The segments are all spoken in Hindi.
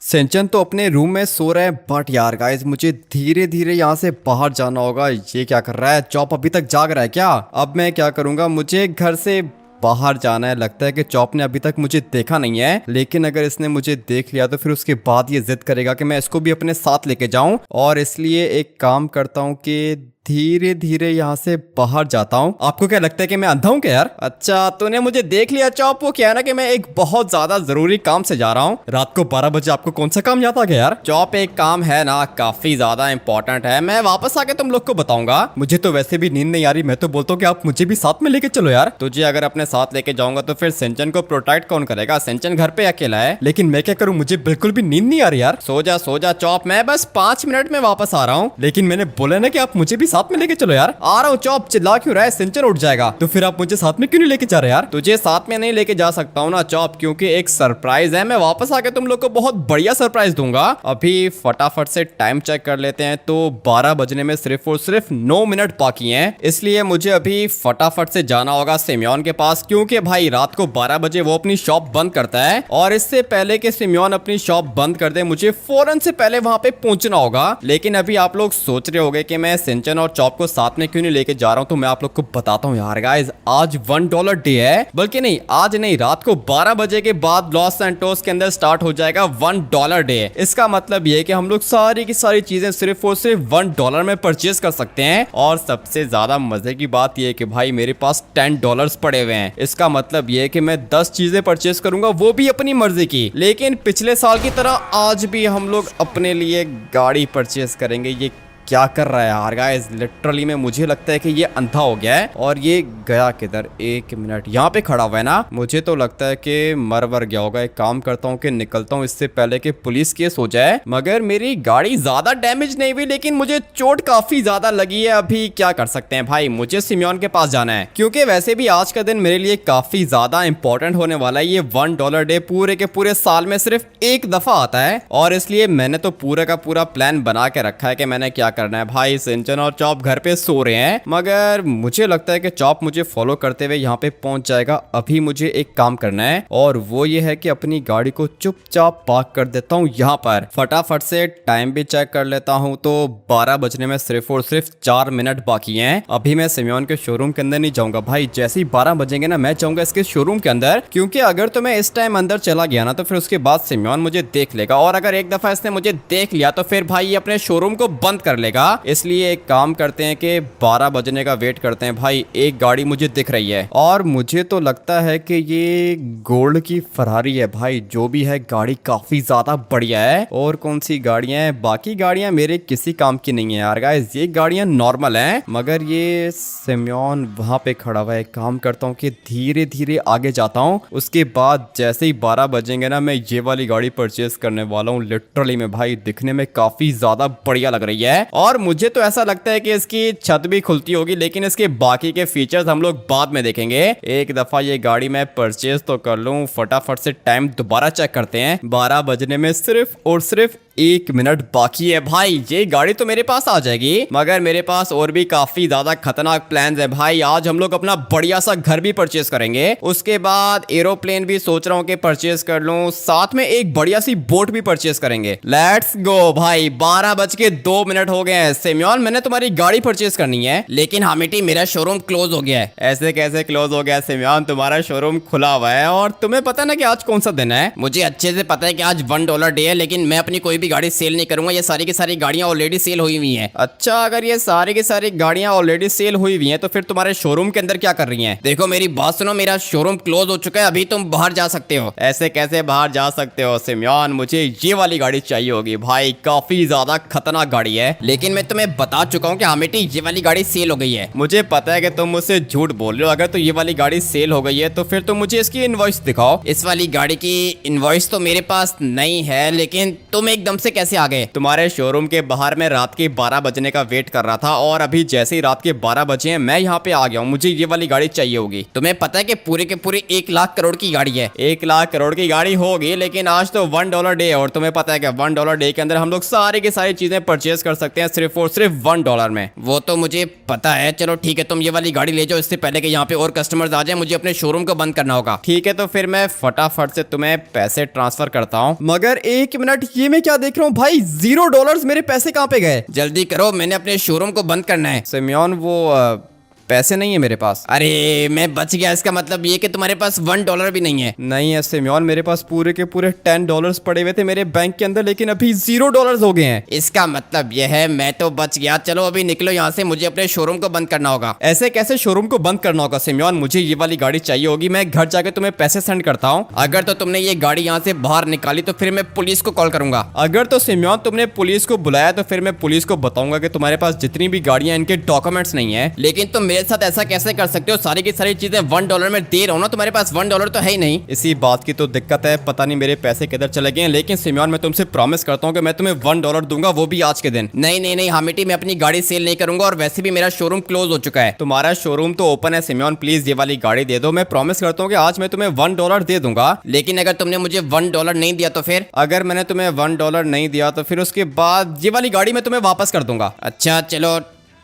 सिंचन तो अपने रूम में सो रहे हैं, बट यार गाइस मुझे धीरे धीरे यहाँ से बाहर जाना होगा। ये क्या कर रहा है? चॉप अभी तक जाग रहा है क्या? अब मैं क्या करूँगा, मुझे घर से बाहर जाना है। लगता है कि चॉप ने अभी तक मुझे देखा नहीं है, लेकिन अगर इसने मुझे देख लिया तो फिर उसके बाद ये जिद करेगा कि मैं इसको भी अपने साथ लेके जाऊं। और इसलिए एक काम करता हूं कि धीरे धीरे यहाँ से बाहर जाता हूँ। आपको क्या लगता है कि मैं अंधा हूँ क्या यार? अच्छा, तूने मुझे देख लिया चॉप। वो क्या है ना कि मैं एक बहुत ज्यादा जरूरी काम से जा रहा हूँ। रात को 12 बजे आपको कौन सा काम याद आ गया यार? चॉप, एक काम है ना, काफी ज्यादा इंपॉर्टेंट है। मैं वापस आके तुम लोग को बताऊंगा। मुझे तो वैसे भी नींद नहीं आ रही। मैं तो बोलता हूँ कि आप मुझे भी साथ में लेके चलो यार। तुझे अगर अपने साथ लेके जाऊंगा तो फिर सिंचन को प्रोटेक्ट कौन करेगा? सिंचन घर पे अकेला है। लेकिन मैं क्या करूँ, मुझे बिल्कुल भी नींद नहीं आ रही यार। सो जा चॉप, मैं बस 5 मिनट में वापस आ रहा हूँ। लेकिन मैंने बोला ना कि आप मुझे भी साथ में लेके चलो यार। आ रहा हूँ चॉप, चिल्ला क्यों रहा है? सिंचन उठ जाएगा। तो फिर आप मुझे साथ में क्यों नहीं लेके जा रहे यार? तुझे साथ में नहीं लेके जा सकता हूँ ना चॉप, क्योंकि एक सरप्राइज है। मैं वापस आके तुम लोग को बहुत बढ़िया सरप्राइज दूंगा। अभी फटाफट से टाइम चेक कर लेते हैं। तो 12 बजने में सिर्फ और सिर्फ 9 मिनट बाकी हैं, इसलिए मुझे अभी फटाफट से जाना होगा सिमियोन के पास, क्योंकि भाई रात को 12 बजे वो अपनी शॉप बंद करता है। और इससे पहले कि सिमियोन अपनी शॉप बंद कर दे, मुझे फौरन से पहले वहां पे पहुंचना होगा। लेकिन अभी आप लोग सोच रहे होंगे कि मैं सिंचन और चॉप को साथ में क्यों नहीं लेके जा रहा हूं, तो मैं आप लोग को बताता हूं यार गाइस। आज $1 डे है, बल्कि नहीं, आज नहीं, रात को 12 बजे के बाद लॉस सैंटोस के अंदर स्टार्ट हो जाएगा $1 डे। इसका मतलब ये है कि हम लोग सारी की सारी चीजें सिर्फ और सिर्फ $1 में परचेज कर सकते हैं। और सबसे ज्यादा मजे की बात यह है कि भाई मेरे पास $10 पड़े हुए हैं। इसका मतलब ये है कि मैं 10 चीजें परचेज करूंगा, वो भी अपनी मर्जी की। लेकिन पिछले साल की तरह आज भी हम लोग अपने लिए गाड़ी परचेज करेंगे। ये क्या कर रहा है यार गाइस? लिटरली में मुझे लगता है कि ये अंधा हो गया है। और ये गया किधर? 1 मिनट यहाँ पे खड़ा हुआ है ना। मुझे तो लगता है कि मर वर गया होगा। एक काम करता हूँ कि निकलता हूँ इससे पहले कि पुलिस केस हो जाए। मगर मेरी गाड़ी ज्यादा डैमेज नहीं हुई, लेकिन मुझे चोट काफी ज्यादा लगी है। अभी क्या कर सकते हैं भाई, मुझे सिमियोन के पास जाना है, क्योंकि वैसे भी आज का दिन मेरे लिए काफी ज्यादा इंपॉर्टेंट होने वाला है। ये $1 डे पूरे के पूरे साल में सिर्फ एक दफा आता है, और इसलिए मैंने तो पूरा का पूरा प्लान बना के रखा है कि मैंने क्या करना है। भाई सिंचन और चॉप घर पे सो रहे हैं, मगर मुझे लगता है कि चॉप मुझे फॉलो करते हुए यहाँ पे पहुंच जाएगा। अभी मुझे एक काम करना है, और वो ये है कि अपनी गाड़ी को चुपचाप पार्क कर देता हूँ यहाँ पर। फटाफट से टाइम भी चेक कर लेता हूँ। तो 12 बजने में सिर्फ और सिर्फ 4 मिनट बाकी हैं। अभी मैं सिमियोन के शोरूम के अंदर नहीं जाऊंगा भाई। जैसे ही 12 बजेंगे ना, मैं जाऊंगा इसके शोरूम के अंदर, क्योंकि अगर तो मैं इस टाइम अंदर चला गया ना, तो फिर उसके बाद सिमियोन मुझे देख लेगा। और अगर एक दफा इसने मुझे देख लिया तो फिर भाई ये अपने शोरूम को बंद कर लेगा। इसलिए एक काम करते हैं कि 12 बजने का वेट करते हैं। भाई एक गाड़ी मुझे दिख रही है, और मुझे तो लगता है कि ये गोल्ड की फरारी है। भाई जो भी है, गाड़ी काफी ज्यादा बढ़िया है। और कौन सी गाड़ियां हैं? बाकी गाड़ियां मेरे किसी काम की नहीं है यार गाइस। ये गाड़ियां नॉर्मल हैं, मगर ये सिमियोन वहां पे खड़ा हुआ है। काम करता हूँ कि धीरे धीरे आगे जाता हूँ। उसके बाद जैसे ही 12 बजेंगे ना, मैं ये वाली गाड़ी परचेज करने वाला हूँ। लिटरली में भाई दिखने में काफी ज्यादा बढ़िया लग रही है, और मुझे तो ऐसा लगता है कि इसकी छत भी खुलती होगी। लेकिन इसके बाकी के फीचर्स हम लोग बाद में देखेंगे। एक दफा ये गाड़ी मैं परचेज तो कर लूं। फटाफट से टाइम दोबारा चेक करते हैं। 12 बजने में सिर्फ और सिर्फ 1 मिनट बाकी है। भाई ये गाड़ी तो मेरे पास आ जाएगी, मगर मेरे पास और भी काफी ज्यादा खतरनाक प्लान्स है भाई। आज हम लोग अपना बढ़िया सा घर भी परचेज करेंगे। उसके बाद एरोप्लेन भी सोच रहा हूँ कि परचेज कर लूं। साथ में एक बढ़िया सी बोट भी परचेज करेंगे। लेट्स गो भाई। 12:02 हो गए हैं। सिमियोन, मैंने तुम्हारी गाड़ी परचेज करनी है, लेकिन हामिटी मेरा शोरूम क्लोज हो गया है। ऐसे कैसे क्लोज हो गया सिमियोन? तुम्हारा शोरूम खुला हुआ है। और तुम्हें पता है ना कि आज कौन सा दिन है? मुझे अच्छे से पता है कि आज $1 डे है, लेकिन मैं अपनी कोई गाड़ी सेल नहीं करूंगा। ये सारी की सारी गाड़ियां ऑलरेडी सेल हुई हुई हैं। अच्छा, अगर ये सारी की सारी गाड़ियां ऑलरेडी सेल हुई हुई हैं, तो फिर तुम्हारे शोरूम के अंदर क्या कर रही हैं? देखो मेरी बात सुनो, मेरा शोरूम क्लोज हो चुका है। अभी तुम बाहर जा सकते हो। ऐसे कैसे बाहर जा सकते हो सिमियोन? मुझे ये वाली गाड़ी चाहिए होगी भाई। काफी ज्यादा खतरनाक गाड़ी है, लेकिन मैं तुम्हें बता चुका हूँ कि हामिटी ये वाली गाड़ी सेल हो गई है। मुझे पता है कि तुम मुझसे झूठ बोल रहे हो। अगर तो ये वाली गाड़ी सेल हो गई है, तो फिर तुम मुझे इसकी इनवॉइस दिखाओ। इस वाली गाड़ी की इनवॉइस तो मेरे पास नहीं है, लेकिन तुम एकदम एकदम से कैसे आ गए? तुम्हारे शोरूम के बाहर मैं रात के 12 बजने का वेट कर रहा था और अभी जैसे ही रात के 12 बजे हैं मैं यहाँ पे आ गया हूँ। मुझे ये वाली गाड़ी चाहिए होगी। तुम्हें पता है कि पूरे के पूरे 1 लाख करोड़ की गाड़ी है। 1 लाख करोड़ की गाड़ी होगी, लेकिन आज तो $1 डे है और तुम्हें पता है कि $1 डे के अंदर हम लोग सारी की सारी चीजें परचेज कर सकते हैं सिर्फ और सिर्फ $1 में। वो तो मुझे पता है। चलो ठीक है, तुम ये वाली गाड़ी ले जाओ, इससे पहले कि यहाँ पे और कस्टमर्स आ जाए। मुझे अपने शोरूम को बंद करना होगा। ठीक है, तो फिर मैं फटाफट से तुम्हें पैसे ट्रांसफर करता हूँ। मगर 1 मिनट, ये मैं क्या देख रहा हूँ भाई? $0, मेरे पैसे कहाँ पे गए? जल्दी करो, मैंने अपने शोरूम को बंद करना है। सिमियोन, वो पैसे नहीं है मेरे पास। अरे मैं बच गया। इसका मतलब ये कि तुम्हारे पास $1 भी नहीं है। नहीं है सिमियोन, मेरे पास पूरे के पूरे $10 पड़े हुए थे मेरे बैंक के अंदर, लेकिन अभी $0 हो गए हैं। इसका मतलब यह है मैं तो बच गया। चलो अभी निकलो यहाँ से, मुझे अपने शोरूम को बंद करना होगा। ऐसे कैसे शोरूम को बंद करना होगा सिमियोन? मुझे ये वाली गाड़ी चाहिए होगी। मैं घर जाके तुम्हें पैसे सेंड करता हूँ। अगर तो तुमने ये गाड़ी यहाँ से बाहर निकाली तो फिर मैं पुलिस को कॉल करूंगा। अगर तो सिमियोन तुमने पुलिस को बुलाया तो फिर मैं पुलिस को बताऊंगा कि तुम्हारे पास जितनी भी गाड़ियां इनके डॉक्यूमेंट्स नहीं है। लेकिन तुम मेरे साथ ऐसा कैसे कर सकते हो? सारी की सारी चीजें $1 में दे रहा हूँ ना, तुम्हारे पास $1 तो है ही नहीं। इसी बात की तो दिक्कत है, पता नहीं मेरे पैसे किधर चले गए हैं। लेकिन सिमियोन मैं तुमसे प्रॉमिस करता हूँ कि मैं तुम्हें $1 दूंगा, वो भी आज के दिन। नहीं नहीं नहीं हामिटी, मैं अपनी गाड़ी सेल नहीं करूंगा और वैसे भी मेरा शोरूम क्लोज हो चुका है। तुम्हारा शोरूम तो ओपन है सिमियोन, प्लीज ये वाली गाड़ी दे दो। मैं प्रॉमिस करता हूँ कि आज मैं तुम्हें $1 दे दूंगा। लेकिन अगर तुमने मुझे $1 नहीं दिया तो फिर? अगर मैंने तुम्हें $1 नहीं दिया तो फिर उसके बाद ये वाली गाड़ी मैं तुम्हें वापस कर दूंगा। अच्छा चलो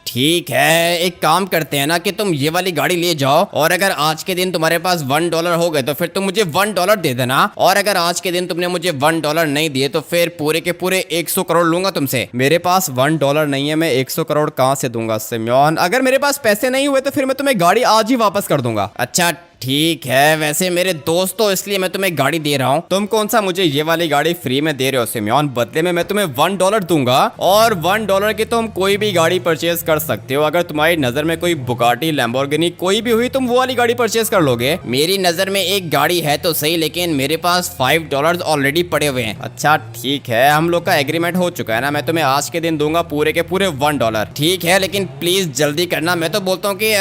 ठीक है, एक काम करते हैं ना कि तुम ये वाली गाड़ी ले जाओ और अगर आज के दिन तुम्हारे पास $1 हो गए तो फिर तुम मुझे $1 दे देना। और अगर आज के दिन तुमने मुझे $1 नहीं दिए तो फिर पूरे के पूरे 100 करोड़ लूंगा तुमसे। मेरे पास $1 नहीं है, मैं 100 करोड़ कहाँ से दूंगा सिमियोन? अगर मेरे पास पैसे नहीं हुए तो फिर मैं तुम्हें गाड़ी आज ही वापस कर दूंगा। अच्छा ठीक है, वैसे मेरे दोस्त तो इसलिए मैं तुम्हें गाड़ी दे रहा हूँ। तुम कौन सा मुझे ये वाली गाड़ी फ्री में दे रहे हो सिमियोन? बदले में मैं तुम्हें $1 दूंगा और $1 की तुम कोई भी गाड़ी परचेज कर सकते हो। अगर तुम्हारी नजर में कोई बुगाटी, लैम्बोर्गिनी कोई भी हुई, तुम वो वाली गाड़ी परचेज कर लोगे। मेरी नजर में एक गाड़ी है तो सही, लेकिन मेरे पास $5 ऑलरेडी पड़े हुए हैं। अच्छा ठीक है, हम लोग का एग्रीमेंट हो चुका है ना। मैं तुम्हें आज के दिन दूंगा पूरे के पूरे $1। ठीक है, लेकिन प्लीज जल्दी करना। मैं तो बोलता हूँ कि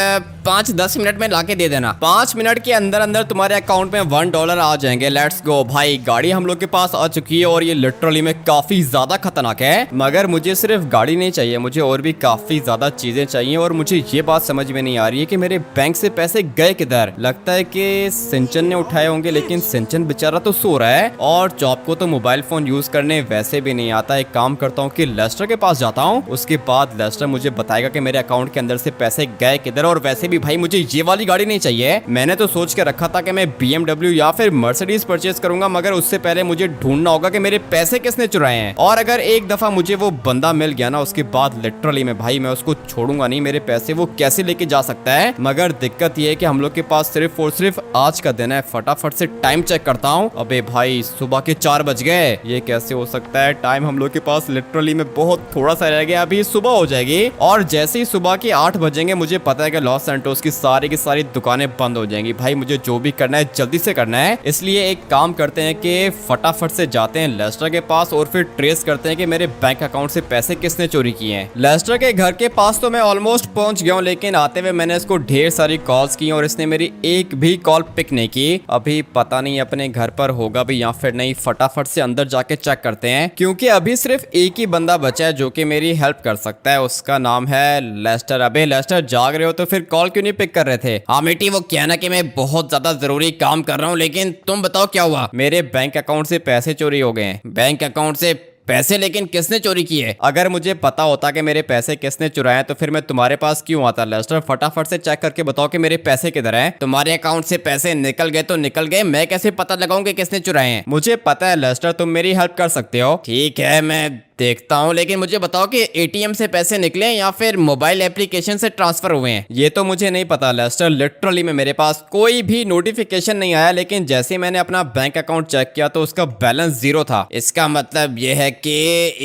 5-10 मिनट में लाके दे देना। 5 मिनट के अंदर अंदर तुम्हारे अकाउंट में $1 आ जाएंगे। लेट्स गो भाई, गाड़ी हम लोग के पास आ चुकी है और ये लिटरली में काफी ज्यादा खतरनाक है। मगर मुझे सिर्फ गाड़ी नहीं चाहिए, मुझे और भी काफी ज्यादा चीजें चाहिए। और मुझे ये बात समझ में नहीं आ रही है कि मेरे बैंक से पैसे गए किधर। लगता है कि सिंचन ने उठाए होंगे, लेकिन सिंचन बेचारा तो सो रहा है और चॉप को तो मोबाइल फोन यूज करने वैसे भी नहीं आता। एक काम करता हूँ कि लेस्टर के पास जाता हूँ, उसके बाद लेस्टर मुझे बताएगा कि मेरे अकाउंट के अंदर से पैसे गए किधर। और वैसे भी भाई मुझे ये वाली गाड़ी नहीं चाहिए। मैंने तो सोच के रखा था कि मैं BMW या फिर मर्सिडीज परचेज करूंगा, मगर उससे पहले मुझे ढूंढना होगा कि मेरे पैसे किसने चुराए हैं। और अगर एक दफा मुझे वो बंदा मिल गया ना, उसके बाद लिटरली में भाई मैं उसको छोड़ूंगा नहीं। मेरे पैसे वो कैसे लेके जा सकता है। मगर दिक्कत ये है कि हम लोग के पास सिर्फ और सिर्फ आज का दिन है। फटाफट से टाइम चेक करता हूँ। अबे भाई सुबह के 4 बज गए, ये कैसे हो सकता है? टाइम हम लोग के पास लिटरली में बहुत थोड़ा सा रह गया, अभी सुबह हो जाएगी। और जैसे ही सुबह के 8 बजेंगे मुझे पता है कि लॉस सैंटोस की सारी दुकानें बंद हो जाएंगी। भाई मुझे जो भी करना है जल्दी से करना है। इसलिए एक काम करते हैं कि फटाफट से जाते हैं लेस्टर के पास और फिर ट्रेस करते हैं कि मेरे बैंक अकाउंट से पैसे किसने चोरी किए हैं। लेस्टर के घर के पास तो मैं ऑलमोस्ट पहुंच गया हूं, लेकिन आते हुए मैंने इसको ढेर सारी कॉल्स की और इसने मेरी एक भी कॉल पिक नहीं की। अभी पता नहीं अपने घर पर होगा भी या फिर नहीं। फटाफट से अंदर जाके चेक करते हैं, क्योंकि अभी सिर्फ एक ही बंदा बचा है जो कि मेरी हेल्प कर सकता है। उसका नाम है लेस्टर। अबे लेस्टर, जाग रहे हो तो फिर कॉल क्यों नहीं पिक कर रहे थे? हाँ बेटी, वो क्या ना कि मैं बहुत ज्यादा जरूरी काम कर रहा हूँ, लेकिन तुम बताओ क्या हुआ? मेरे बैंक अकाउंट से पैसे चोरी हो गए हैं। बैंक अकाउंट से पैसे? लेकिन किसने चोरी किए? अगर मुझे पता होता कि मेरे पैसे किसने चुराए तो फिर मैं तुम्हारे पास क्यों आता? लेस्टर फटाफट से चेक करके बताओ कि मेरे पैसे किधर हैं। तुम्हारे अकाउंट से पैसे निकल गए तो निकल गए, मैं कैसे पता लगाऊं कि किसने चुराए हैं? मुझे पता है लेस्टर, तुम मेरी हेल्प कर सकते हो। ठीक है, मैं देखता हूँ, लेकिन मुझे बताओ कि एटीएम से पैसे निकले या फिर मोबाइल एप्लीकेशन से ट्रांसफर हुए हैं? ये तो मुझे नहीं पता लेस्टर, लिटरली में मेरे पास कोई भी नोटिफिकेशन नहीं आया। लेकिन जैसे मैंने अपना बैंक अकाउंट चेक किया तो उसका बैलेंस 0 था। इसका मतलब यह है कि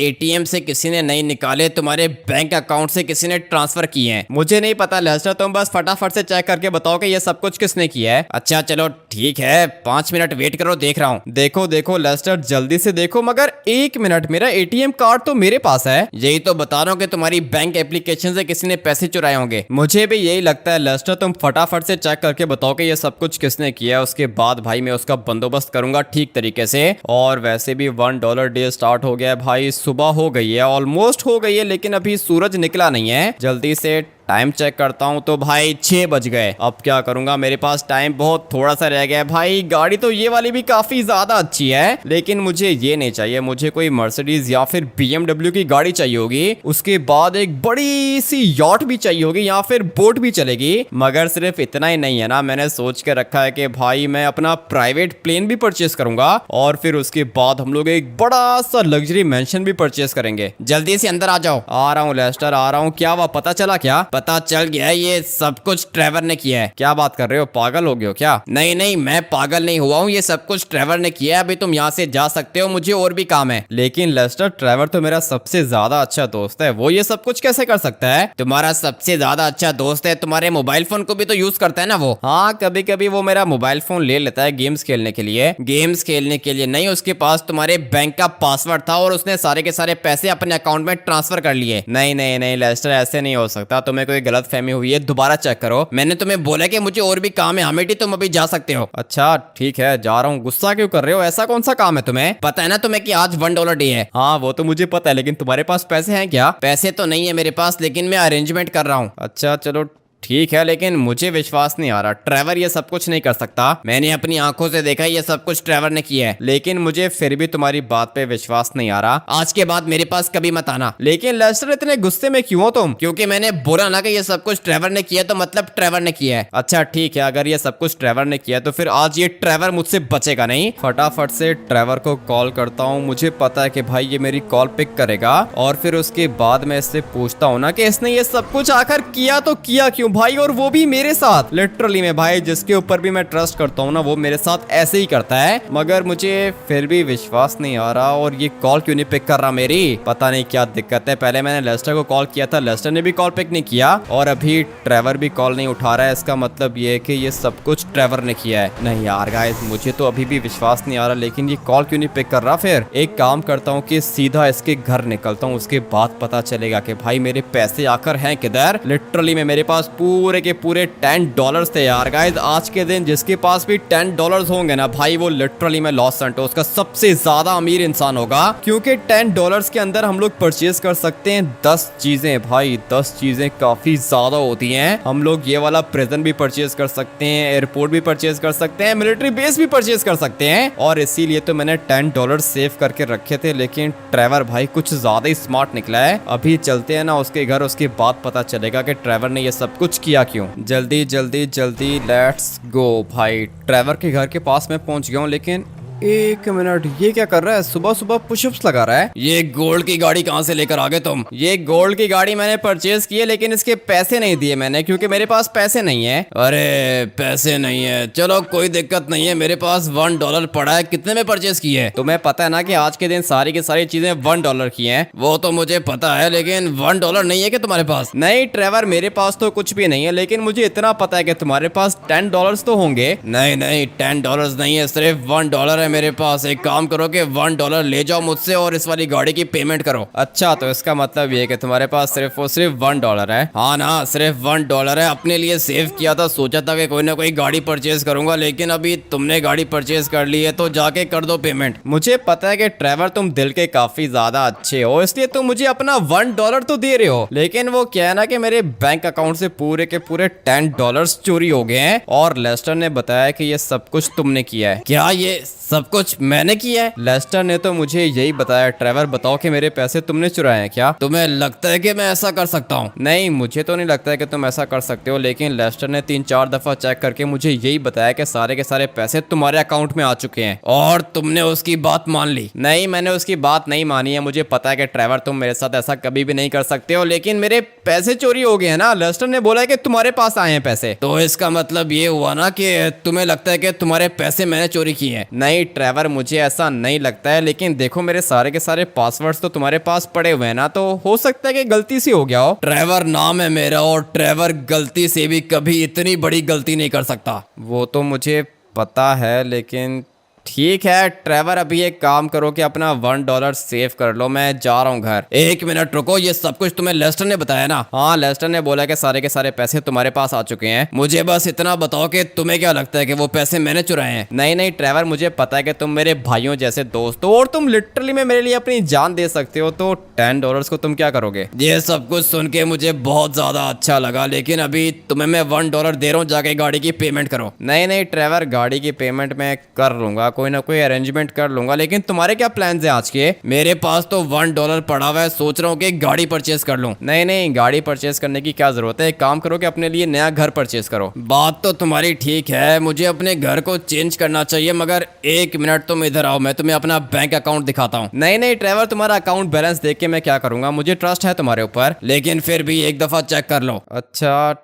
एटीएम से किसी ने नहीं निकाले, तुम्हारे बैंक अकाउंट से किसी ने ट्रांसफर किए हैं। मुझे नहीं पता लेस्टर, तुम बस फटाफट से चेक करके बताओ कि ये सब कुछ किसने किया है। अच्छा चलो ठीक है, 5 मिनट वेट करो, देख रहा हूँ। देखो देखो लेस्टर, जल्दी से देखो। मगर 1 मिनट, मेरा एटीएम कार्ड तो मेरे पास है। यही तो बता रहा हूँ कि तुम्हारी बैंक एप्लीकेशन से किसी ने पैसे चुराए होंगे। मुझे भी यही लगता है लेस्टर, तुम फटाफट से चेक करके बताओ कि ये सब कुछ किसने किया है, उसके बाद भाई मैं उसका बंदोबस्त करूंगा ठीक तरीके से। और वैसे भी $1 डे स्टार्ट हो गया है भाई, सुबह हो गई है, ऑलमोस्ट हो गई है, लेकिन अभी सूरज निकला नहीं है। जल्दी से टाइम चेक करता हूँ तो भाई 6 बज गए। अब क्या करूंगा, मेरे पास टाइम बहुत थोड़ा सा रह गया है भाई। गाड़ी तो ये वाली भी काफी ज्यादा अच्छी है, लेकिन मुझे ये नहीं चाहिए, मुझे कोई मर्सिडीज या फिर BMW की गाड़ी चाहिए होगी। उसके बाद एक बड़ी सी यॉट भी चाहिए होगी या फिर बोट भी चलेगी। मगर सिर्फ इतना ही नहीं है ना, मैंने सोच के रखा है कि भाई मैं अपना प्राइवेट प्लेन भी परचेस करूंगा और फिर उसके बाद हम लोग एक बड़ा सा लग्जरी मेंशन भी परचेस करेंगे। जल्दी से अंदर आ जाओ। आ रहा हूँ लेस्टर, आ रहा हूँ। क्या हुआ, पता चला क्या? पता चल गया है, ये सब कुछ ट्रेवर ने किया है। क्या बात कर रहे हो, पागल हो गए हो क्या? नहीं नहीं, मैं पागल नहीं हुआ हूँ, ये सब कुछ ट्रेवर ने किया है। अभी तुम यहाँ से जा सकते हो, मुझे और भी काम है। लेकिन लेस्टर, ट्रेवर तो मेरा सबसे ज्यादा अच्छा दोस्त है, वो ये सब कुछ कैसे कर सकता है? तुम्हारा सबसे ज्यादा अच्छा दोस्त है, तुम्हारे मोबाइल फोन को भी तो यूज करता है ना वो। हाँ, कभी कभी वो मेरा मोबाइल फोन ले लेता है गेम्स खेलने के लिए। गेम्स खेलने के लिए नहीं, उसके पास तुम्हारे बैंक का पासवर्ड था और उसने सारे के सारे पैसे अपने अकाउंट में ट्रांसफर कर लिए। नहीं नहीं नहीं लेस्टर, ऐसे नहीं हो सकता, तुम्हें कोई गलत फहमी हुई है, दोबारा चेक करो। मैंने तुम्हें बोला कि मुझे और भी काम है हमेटी, तुम अभी जा सकते हो। अच्छा ठीक है, जा रहा हूँ। गुस्सा क्यों कर रहे हो, ऐसा कौन सा काम है तुम्हें? पता है ना तुम्हें कि आज $1 डे है। हाँ वो तो मुझे पता है, लेकिन तुम्हारे पास पैसे हैं क्या? पैसे तो नहीं है मेरे पास, लेकिन मैं अरेंजमेंट कर रहा हूँ। अच्छा चलो ठीक है, लेकिन मुझे विश्वास नहीं आ रहा, ट्रेवर ये सब कुछ नहीं कर सकता। मैंने अपनी आंखों से देखा, ये सब कुछ ट्रेवर ने किया है। लेकिन मुझे फिर भी तुम्हारी बात पे विश्वास नहीं आ रहा। आज के बाद मेरे पास कभी मत आना। लेकिन लेस्टर, इतने गुस्से में क्यों हो तुम? क्योंकि मैंने बोला ना कि ये सब कुछ ट्रेवर ने किया, तो मतलब ट्रेवर ने किया है। अच्छा ठीक है, अगर ये सब कुछ ट्रेवर ने किया तो फिर आज ये ट्रेवर मुझसे बचेगा नहीं। फटाफट से ट्रेवर को कॉल करता हूँ, मुझे पता है कि भाई ये मेरी कॉल पिक करेगा और फिर उसके बाद मैं इससे पूछता हूँ ना कि इसने ये सब कुछ आखिर किया तो किया क्यों भाई, और वो भी मेरे साथ। लिटरली में भाई, जिसके ऊपर भी मैं ट्रस्ट करता हूँ ना, वो मेरे साथ ऐसे ही करता है। मगर मुझे फिर भी विश्वास नहीं आ रहा, और ये कॉल क्यों नहीं पिक कर रहा मेरी, पता नहीं क्या दिक्कत है। पहले मैंने लेस्टर को कॉल किया था, लेस्टर ने भी कॉल पिक नहीं किया, और अभी ट्रेवर भी कॉल नहीं उठा रहा है। इसका मतलब ये है कि ये सब कुछ ट्रेवर ने किया है। नहीं यार गाइस, मुझे तो अभी भी विश्वास नहीं आ रहा, लेकिन ये कॉल क्यों नहीं पिक कर रहा? फिर एक काम करता हूँ कि सीधा इसके घर निकलता हूँ, उसके बाद पता चलेगा कि भाई मेरे पैसे आकर हैं किधर। लिटरली में मेरे पास पूरे के पूरे $10 थे यार गाइस। आज के दिन जिसके पास भी $10 होंगे ना भाई, वो लिटरली में लॉस सैंटोस का सबसे ज्यादा अमीर इंसान होगा, क्योंकि $10 के अंदर हम लोग परचेज कर सकते हैं 10 चीजें। भाई 10 चीजें काफी ज्यादा होती हैं। हम लोग ये वाला प्रिजन भी परचेज कर सकते हैं, एयरपोर्ट भी परचेज कर सकते हैं, मिलिट्री बेस भी परचेज कर सकते हैं, और इसीलिए तो मैंने $10 सेव करके रखे थे। लेकिन ट्रेवर भाई कुछ ज्यादा ही स्मार्ट निकला है। अभी चलते हैं ना उसके घर, उसके बाद पता चलेगा कि ट्रेवर ने ये सब कुछ किया क्यों। जल्दी जल्दी जल्दी लेट्स गो। भाई ट्रेवर के घर के पास मैं पहुंच गया हूँ, लेकिन एक मिनट, ये क्या कर रहा है? सुबह सुबह पुशअप्स लगा रहा है। ये गोल्ड की गाड़ी कहाँ से लेकर आ गए तुम? ये गोल्ड की गाड़ी मैंने परचेज की है, लेकिन इसके पैसे नहीं दिए मैंने, क्योंकि मेरे पास पैसे नहीं है। अरे पैसे नहीं है, चलो कोई दिक्कत नहीं है, मेरे पास $1 पड़ा है। कितने में परचेज की है? तुम्हें पता है ना कि आज के दिन सारी की सारी चीजें $1 की हैं। वो तो मुझे पता है, लेकिन $1 नहीं है कि तुम्हारे पास? नहीं ट्रेवर, मेरे पास तो कुछ भी नहीं है, लेकिन मुझे इतना पता है कि तुम्हारे पास $10 तो होंगे। नहीं नहीं, $10 नहीं है, सिर्फ $1 है मेरे पास। एक काम करो कि $1 ले जाओ मुझसे और इस वाली गाड़ी की पेमेंट करो। अच्छा, तो इसका मतलब ये है कि तुम्हारे पास सिर्फ $1 है? हाँ ना, सिर्फ $1 है। अपने लिए सेव किया था, सोचा था कि कोई ना कोई गाड़ी परचेज करूंगा, लेकिन अभी तुमने गाड़ी परचेज कर ली है तो जाके कर दो पेमेंट। मुझे पता है कि ट्रेवर तुम दिल के काफी ज्यादा अच्छे हो, इसलिए तुम मुझे अपना $1 तो दे रहे हो, लेकिन वो क्या है ना कि मेरे बैंक अकाउंट से पूरे के पूरे $10 चोरी हो गए हैं, और लेस्टर ने बताया कि ये सब कुछ तुमने किया है। क्या ये सब कुछ मैंने किया है? लेस्टर ने तो मुझे यही बताया। ट्रेवर बताओ कि मेरे पैसे तुमने चुराए हैं क्या? तुम्हें लगता है कि मैं ऐसा कर सकता हूँ? नहीं, मुझे तो नहीं लगता है कि तुम ऐसा कर सकते हो, लेकिन लेस्टर ने 3-4 दफा चेक करके मुझे यही बताया कि सारे के सारे पैसे तुम्हारे अकाउंट में आ चुके हैं। और तुमने उसकी बात मान ली? नहीं, मैंने उसकी बात नहीं मानी है। मुझे पता है कि ट्रेवर तुम मेरे साथ ऐसा कभी भी नहीं कर सकते हो, लेकिन मेरे पैसे चोरी हो गए हैं ना। लेस्टर ने बोला है कि तुम्हारे पास आए हैं पैसे। तो इसका मतलब ये हुआ ना कि तुम्हें लगता है कि तुम्हारे पैसे मैंने चोरी किए हैं? नहीं ट्रेवर, मुझे ऐसा नहीं लगता है, लेकिन देखो मेरे सारे के सारे पासवर्ड्स तो तुम्हारे पास पड़े हुए हैं ना, तो हो सकता है कि गलती से हो गया हो। ट्रेवर नाम है मेरा, और ट्रेवर गलती से भी कभी इतनी बड़ी गलती नहीं कर सकता। वो तो मुझे पता है, लेकिन ठीक है ट्रेवर, अभी एक काम करो कि अपना $1 सेव कर लो, मैं जा रहा हूँ घर। एक मिनट रुको, ये सब कुछ तुम्हें लेस्टर ने बताया ना? हाँ, लेस्टर ने बोला कि सारे के सारे पैसे तुम्हारे पास आ चुके हैं। मुझे बस इतना बताओ कि तुम्हें क्या लगता है कि वो पैसे मैंने चुराए हैं? नहीं नहीं ट्रेवर, मुझे पता है कि तुम मेरे भाइयों जैसे दोस्त हो और तुम लिटरली में मेरे लिए अपनी जान दे सकते हो, तो $10 को तुम क्या करोगे? ये सब कुछ सुन के मुझे बहुत ज्यादा अच्छा लगा, लेकिन अभी तुम्हें मैं $1 दे रहा हूँ, जाके गाड़ी की पेमेंट करो। नहीं नहीं ट्रेवर, गाड़ी की पेमेंट मैं कर लूंगा, कोई ना कोई अरेंजमेंट कर लूंगा, लेकिन तुम्हारे क्या प्लान्स हैं आज के? मेरे पास तो $1 पड़ा हुआ है, सोच रहा हूँ कि गाड़ी परचेज कर लूँ। नहीं नहीं, गाड़ी परचेज करने की क्या जरूरत है, एक काम करो कि अपने लिए नया घर परचेज करो। बात तो तुम्हारी ठीक है, मुझे अपने घर को चेंज करना चाहिए, मगर एक मिनट तुम इधर आओ, मैं तुम्हें अपना बैंक अकाउंट दिखाता हूँ। नहीं नहीं ट्रेवर, तुम्हारा अकाउंट बैलेंस देख के मैं क्या करूंगा, मुझे ट्रस्ट है तुम्हारे ऊपर। लेकिन फिर भी एक दफा चेक कर लो। अच्छा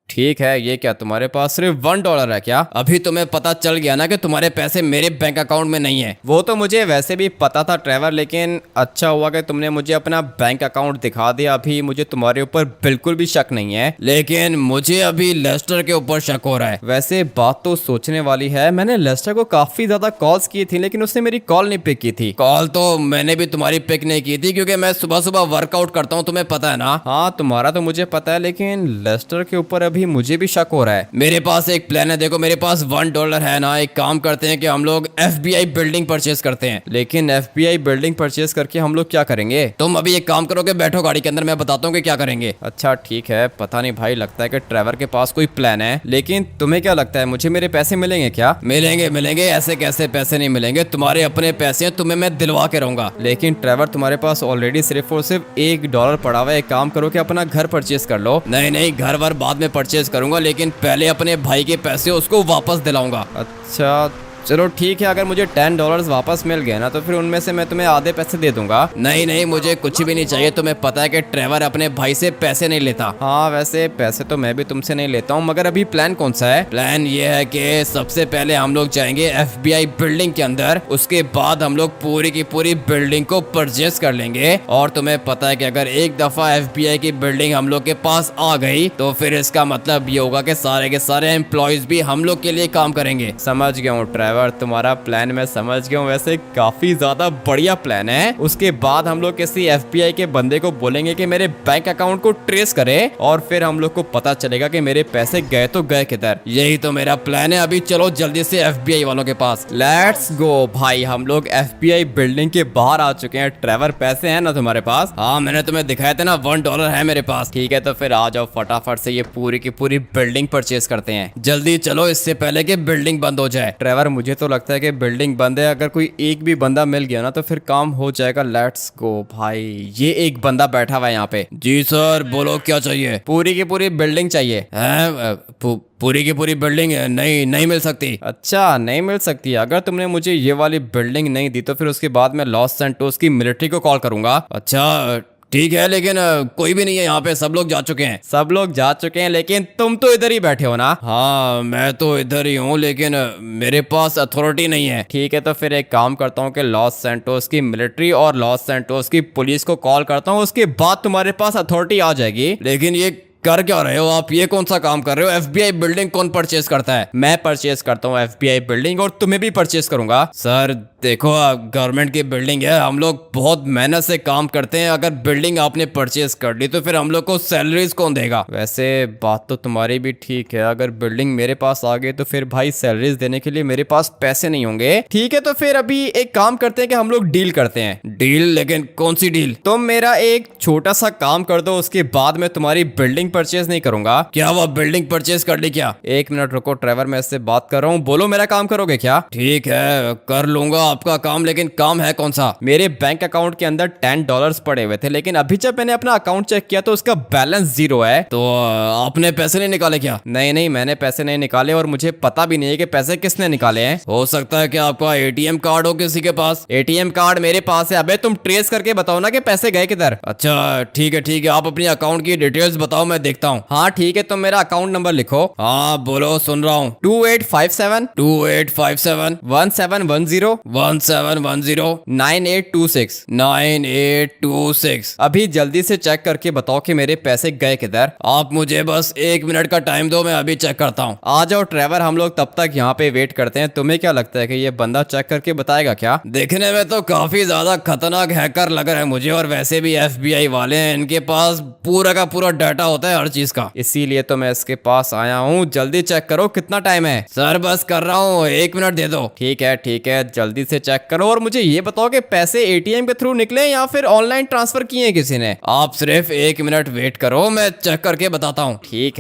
ठीक है, ये क्या तुम्हारे पास सिर्फ $1 है क्या? अभी तुम्हें पता चल गया ना कि तुम्हारे पैसे मेरे बैंक अकाउंट में नहीं है। वो तो मुझे वैसे भी पता था ट्रेवर, लेकिन अच्छा हुआ कि तुमने मुझे अपना बैंक अकाउंट दिखा दिया, अभी मुझे तुम्हारे ऊपर बिल्कुल भी शक नहीं है। लेकिन मुझे अभी लेस्टर के ऊपर शक हो रहा है। वैसे बात तो सोचने वाली है, मैंने लेस्टर को काफी ज्यादा कॉल्स की थी, लेकिन उसने मेरी कॉल नहीं पिक की थी। कॉल तो मैंने भी तुम्हारी पिक नहीं की थी, क्योंकि मैं सुबह सुबह वर्कआउट करता हूँ, तुम्हें पता है ना। हाँ तुम्हारा तो मुझे पता है, लेकिन लेस्टर के ऊपर अभी मुझे भी शक हो रहा है। मेरे पास एक प्लान है, देखो मेरे पास $1 है ना, एक काम करते हैं कि हम लोग FBI बिल्डिंग परचेज करते हैं। लेकिन FBI बिल्डिंग परचेज करके हम लोग क्या करेंगे? तुम अभी एक काम करो कि बैठो गाड़ी के अंदर, मैं बताता हूँ कि क्या करेंगे। अच्छा ठीक है, पता नहीं भाई, लगता है कि ट्रेवर के पास कोई प्लान है, लेकिन तुम्हें क्या लगता है मुझे मेरे पैसे मिलेंगे क्या? मिलेंगे मिलेंगे, ऐसे कैसे पैसे नहीं मिलेंगे, तुम्हारे अपने पैसे हैं, तुम्हें मैं दिलवा के रहूंगा। लेकिन ट्रेवर, तुम्हारे पास ऑलरेडी सिर्फ और सिर्फ $1 पड़ा हुआ है, एक काम करो कि अपना घर परचेज कर लो। नहीं नहीं, घर वर बाद में परचेज करूंगा, लेकिन पहले अपने भाई के पैसे उसको वापस दिलाऊंगा। अच्छा चलो ठीक है, अगर मुझे $10 वापस मिल गए ना, तो फिर उनमें से मैं तुम्हें आधे पैसे दे दूंगा। नहीं नहीं, मुझे कुछ भी नहीं चाहिए, तुम्हें पता है कि ट्रेवर अपने भाई से पैसे नहीं लेता। हाँ वैसे पैसे तो मैं भी तुमसे नहीं लेता हूँ, मगर अभी प्लान कौन सा है? प्लान ये है कि सबसे पहले हम लोग जाएंगे FBI बिल्डिंग के अंदर, उसके बाद हम लोग पूरी की पूरी बिल्डिंग को परचेज कर लेंगे। और तुम्हें पता है कि अगर एक दफा FBI की बिल्डिंग हम लोग के पास आ गई, तो फिर इसका मतलब ये होगा कि सारे के सारे एम्प्लॉयज भी हम लोग के लिए काम करेंगे। समझ गया हूँ ट्रेवर, तुम्हारा प्लान मैं समझ गया हूँ, वैसे काफी ज्यादा बढ़िया प्लान है। उसके बाद हम लोग किसी FBI के बंदे को बोलेंगे कि मेरे बैंक अकाउंट को ट्रेस करे, और फिर हम लोग को पता चलेगा कि मेरे पैसे गए तो गए किधर। यही तो मेरा प्लान है, अभी चलो जल्दी से FBI वालों के पास। लेट्स गो भाई, हम लोग FBI बिल्डिंग के बाहर आ चुके हैं। ट्रेवर, पैसे हैं ना तुम्हारे पास? हाँ, मैंने तुम्हें दिखाया था ना, $1 है मेरे पास। ठीक है, तो फिर आ जाओ फटाफट से ये पूरी की पूरी बिल्डिंग परचेज करते हैं। जल्दी चलो, इससे पहले कि बिल्डिंग बंद हो जाए। ट्रेवर, मुझे तो लगता है कि बिल्डिंग बंद है, अगर कोई एक भी बंदा मिल गया ना तो फिर काम हो जाएगा। लेट्स गो भाई, ये एक बंदा बैठा हुआ है यहाँ पे। जी सर, बोलो क्या चाहिए? पूरी की पूरी बिल्डिंग चाहिए। पूरी की पूरी बिल्डिंग नहीं मिल सकती। अच्छा नहीं मिल सकती? अगर तुमने मुझे ये वाली बिल्डिंग नहीं दी तो फिर उसके बाद मैं लॉस सैंटोस की मिलिट्री को कॉल करूंगा। अच्छा ठीक है, लेकिन कोई भी नहीं है यहाँ पे, सब लोग जा चुके हैं। सब लोग जा चुके हैं, लेकिन तुम तो इधर ही बैठे हो ना? हाँ, मैं तो इधर ही हूँ, लेकिन मेरे पास अथॉरिटी नहीं है। ठीक है, तो फिर एक काम करता हूँ कि लॉस सैंटोस की मिलिट्री और लॉस सैंटोस की पुलिस को कॉल करता हूँ, उसके बाद तुम्हारे पास अथॉरिटी आ जाएगी। लेकिन ये कर क्या रहे हो आप? ये कौन सा काम कर रहे हो? FBI बिल्डिंग कौन परचेज करता है? मैं परचेज करता हूँ FBI बिल्डिंग, और तुम्हें भी परचेज करूंगा। सर देखो, गवर्नमेंट की बिल्डिंग है, हम लोग बहुत मेहनत से काम करते हैं, अगर बिल्डिंग आपने परचेज कर ली तो फिर हम लोग को सैलरीज कौन देगा? वैसे बात तो तुम्हारी भी ठीक है, अगर बिल्डिंग मेरे पास आ गई तो फिर भाई सैलरीज देने के लिए मेरे पास पैसे नहीं होंगे। ठीक है, तो फिर अभी एक काम करते हैं कि हम लोग डील करते हैं। डील? लेकिन कौन सी डील? तुम मेरा एक छोटा सा काम कर दो, उसके बाद मैं तुम्हारी बिल्डिंग परचेज नहीं करूंगा। क्या वो बिल्डिंग परचेज कर ली क्या? एक मिनट रुको ट्रेवर, मैं इससे बात कर रहा हूँ, बोलो मेरा काम करोगे क्या? ठीक है, कर लूंगा आपका काम, लेकिन काम है कौन सा? मेरे बैंक अकाउंट के अंदर $10 पड़े हुए थे, लेकिन अभी जब मैंने अपना अकाउंट चेक किया तो उसका बैलेंस 0 है। तो आपने पैसे नहीं निकाले क्या? नहीं नहीं, मैंने पैसे नहीं निकाले, और मुझे पता भी नहीं है कि पैसे किसने निकाले हैं। हो सकता है कि आपका ATM कार्ड हो किसी के पास। ATM कार्ड मेरे पास है। अबे तुम ट्रेस करके बताओ ना कि पैसे गए किधर। अच्छा ठीक है, आप अपनी अकाउंट की डिटेल्स बताओ, मैं देखता हूँ। हाँ ठीक है, तुम मेरा अकाउंट नंबर लिखो। हाँ बोलो, सुन रहा हूँ। 2857 2857 1710 1710 9826। 9826। अभी जल्दी से चेक करके बताओ कि मेरे पैसे गए किधर। आप मुझे बस 1 मिनट का टाइम दो, मैं अभी चेक करता हूँ। आ जाओ ट्रेवर, हम लोग तब तक यहाँ पे वेट करते हैं। तुम्हें क्या लगता है कि ये बंदा चेक करके बताएगा क्या? देखने में तो काफी ज्यादा खतरनाक हैकर लग रहा है मुझे, और वैसे भी FBI वाले हैं, इनके पास पूरा का पूरा डाटा होता है हर चीज का। इसीलिए तो मैं इसके पास आया हूँ। जल्दी चेक करो, कितना टाइम है? सर बस कर रहा हूँ, 1 मिनट दे दो। ठीक है, जल्दी से चेक करो और मुझे ये बताओ कि पैसे ATM के थ्रू निकले या फिर ऑनलाइन ट्रांसफर किए हैं किसी ने? आप सिर्फ 1 मिनट वेट करो, मैं चेक करके बताता हूँ। ठीक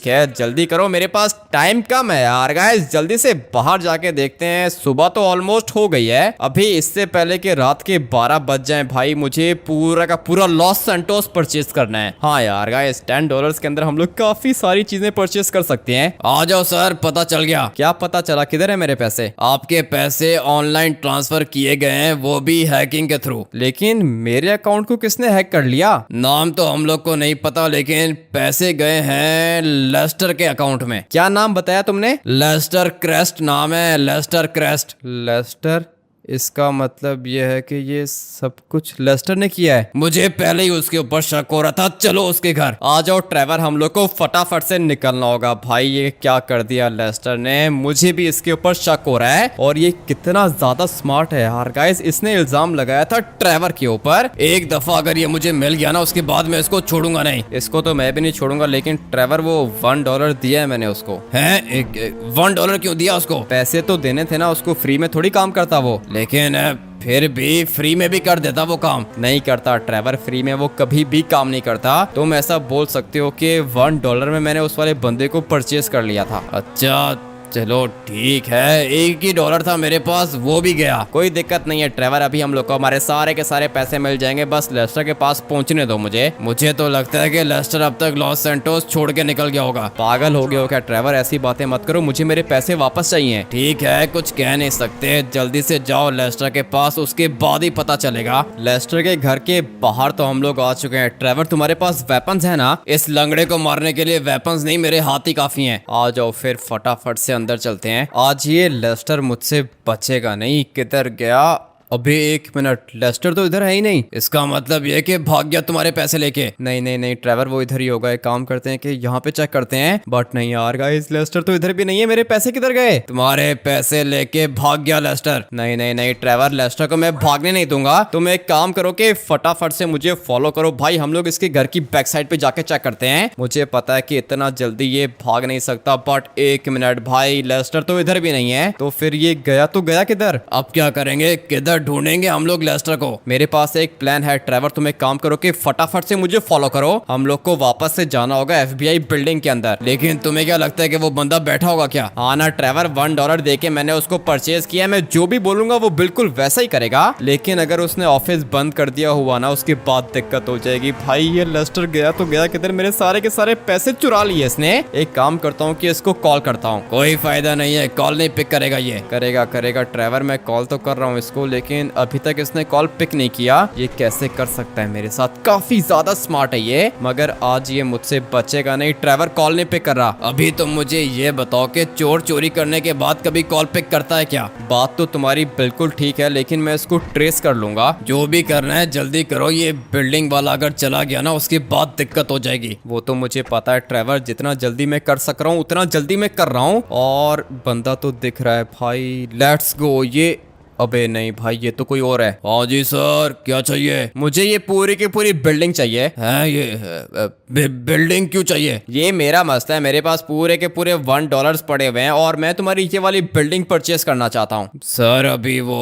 है, जल्दी करो, मेरे पास टाइम कम है यार। गाइस जल्दी से बाहर जाके देखते हैं। सुबह तो ऑलमोस्ट हो गई है, अभी इससे पहले कि रात के 12 बज जाएं भाई, मुझे पूरा का पूरा लॉस सैंटोस परचेज करना है। हाँ यार गाइस, $10 के अंदर हम लोग काफी सारी चीजें परचेज कर सकते हैं। आ जाओ सर, पता चल गया। क्या पता चला? किधर है मेरे पैसे? आपके पैसे ऑनलाइन ट्रांसफर किए गए हैं, वो भी हैकिंग के थ्रू। लेकिन मेरे अकाउंट को किसने हैक कर लिया? नाम तो हम लोग को नहीं पता, लेकिन पैसे गए हैं लेस्टर के अकाउंट में। क्या नाम बताया तुमने? लेस्टर क्रेस्ट नाम है, लेस्टर क्रेस्ट। लेस्टर? इसका मतलब यह है कि ये सब कुछ लेस्टर ने किया है। मुझे पहले ही उसके ऊपर शक हो रहा था। चलो उसके घर। आ जाओ ट्रेवर, हम लोग को फटाफट से निकलना होगा। भाई ये क्या कर दिया लेस्टर ने, मुझे भी इसके ऊपर शक हो रहा है। और ये कितना ज्यादा स्मार्ट है यार गाइस, इसने इल्जाम लगाया था ट्रेवर के ऊपर। एक दफा अगर ये मुझे मिल गया ना, उसके बाद मैं इसको छोड़ूंगा नहीं। इसको तो मैं भी नहीं छोड़ूंगा, लेकिन ट्रेवर वो $1 दिया है मैंने उसको। है $1 क्यों दिया उसको? पैसे तो देने थे ना उसको, फ्री में थोड़ी काम करता वो। लेकिन फिर भी फ्री में भी कर देता वो काम। नहीं करता ट्रेवर, फ्री में वो कभी भी काम नहीं करता। तुम ऐसा बोल सकते हो कि $1 में मैंने उस वाले बंदे को परचेज कर लिया था। अच्छा चलो ठीक है, $1 था मेरे पास, वो भी गया। कोई दिक्कत नहीं है ट्रेवर, अभी हम लोग को हमारे सारे के सारे पैसे मिल जाएंगे। बस लेस्टर के पास पहुंचने दो मुझे तो लगता है कि लेस्टर अब तक लॉस सैंटोस छोड़ के निकल गया होगा। पागल हो गए हो क्या ट्रेवर? ऐसी बातें मत करो, मुझे मेरे पैसे वापस चाहिए। ठीक है, कुछ कह नहीं सकते, जल्दी से जाओ लेस्टर के पास, उसके बाद ही पता चलेगा। लेस्टर के घर के बाहर तो हम लोग आ चुके हैं। ट्रेवर तुम्हारे पास वेपन्स है ना? इस लंगड़े को मारने के लिए वेपन्स नहीं, मेरे हाथ ही काफी हैं। आ जाओ फिर फटाफट से अंदर चलते हैं। आज ये लेस्टर मुझसे बचेगा नहीं। किधर गया? अभी 1 मिनट, लेस्टर तो इधर है ही नहीं। इसका मतलब ये कि भाग गया तुम्हारे पैसे लेके? नहीं ट्रेवर, वो इधर ही होगा। एक काम करते हैं कि यहाँ पे चेक करते हैं, बट नहीं यार गाइस, लेस्टर तो इधर भी नहीं है। मेरे पैसे किधर गए? तुम्हारे पैसे लेके भाग गया लेस्टर। नहीं ट्रेवर, लेस्टर को मैं भागने नहीं दूंगा। तुम एक काम करो कि फटाफट से मुझे फॉलो करो भाई, हम लोग इसके घर की बैक साइड पे जाके चेक करते हैं। मुझे पता है कि इतना जल्दी ये भाग नहीं सकता, बट 1 मिनट भाई, लेस्टर तो इधर भी नहीं है। तो फिर ये गया तो गया किधर? अब क्या करेंगे, किधर ढूंढेंगे हम लोग लेस्टर को? मेरे पास एक प्लान है ट्रेवर, तुम एक काम करो कि फटाफट से मुझे फॉलो करो। हम लोग को वापस से जाना होगा FBI बिल्डिंग के अंदर। लेकिन तुम्हें क्या लगता है कि वो बंदा बैठा होगा क्या? हाँ ना ट्रेवर, $1 देके मैंने उसको परचेज किया। मैं जो भी बोलूंगा वो बिल्कुल वैसा ही करेगा। लेकिन अगर उसने ऑफिस बंद कर दिया हुआ ना, उसके बाद दिक्कत हो जाएगी। भाई ये लेस्टर गया तो गया किधर? मेरे सारे के सारे पैसे चुरा लिए इसने। एक काम करता हूँ कि इसको कॉल करता हूँ। कोई फायदा नहीं है, कॉल नहीं पिक करेगा ये। करेगा ट्रेवर, मैं कॉल तो कर रहा हूँ इसको, लेकिन अभी तक इसने कॉल पिक नहीं किया। ये कैसे कर सकता है मेरे साथ? काफी ज्यादा स्मार्ट है ये, मगर आज ये मुझसे बचेगा नहीं। ट्रेवर कॉल नहीं पिक कर रहा। अभी तो मुझे ये बताओ कि चोर चोरी करने के बाद कभी कॉल पिक करता है क्या? बात तो तुम्हारी बिल्कुल ठीक है, लेकिन मैं इसको ट्रेस कर लूंगा। जो भी करना है जल्दी करो, ये बिल्डिंग वाला अगर चला गया ना, उसके बाद दिक्कत हो जाएगी। वो तो मुझे पता है ट्रेवर, जितना जल्दी मैं कर सक रहा हूँ उतना जल्दी मैं कर रहा हूँ। और बंदा तो दिख रहा है भाई, लेट्स गो। ये अबे नहीं भाई, ये तो कोई और है। हाँ जी सर, क्या चाहिए? मुझे ये पूरी की पूरी बिल्डिंग चाहिए। है ये बिल्डिंग क्यों चाहिए? ये मेरा मसला है, मेरे पास पूरे के पूरे $1 पड़े हुए हैं और मैं तुम्हारी ये वाली बिल्डिंग परचेस करना चाहता हूँ। सर अभी वो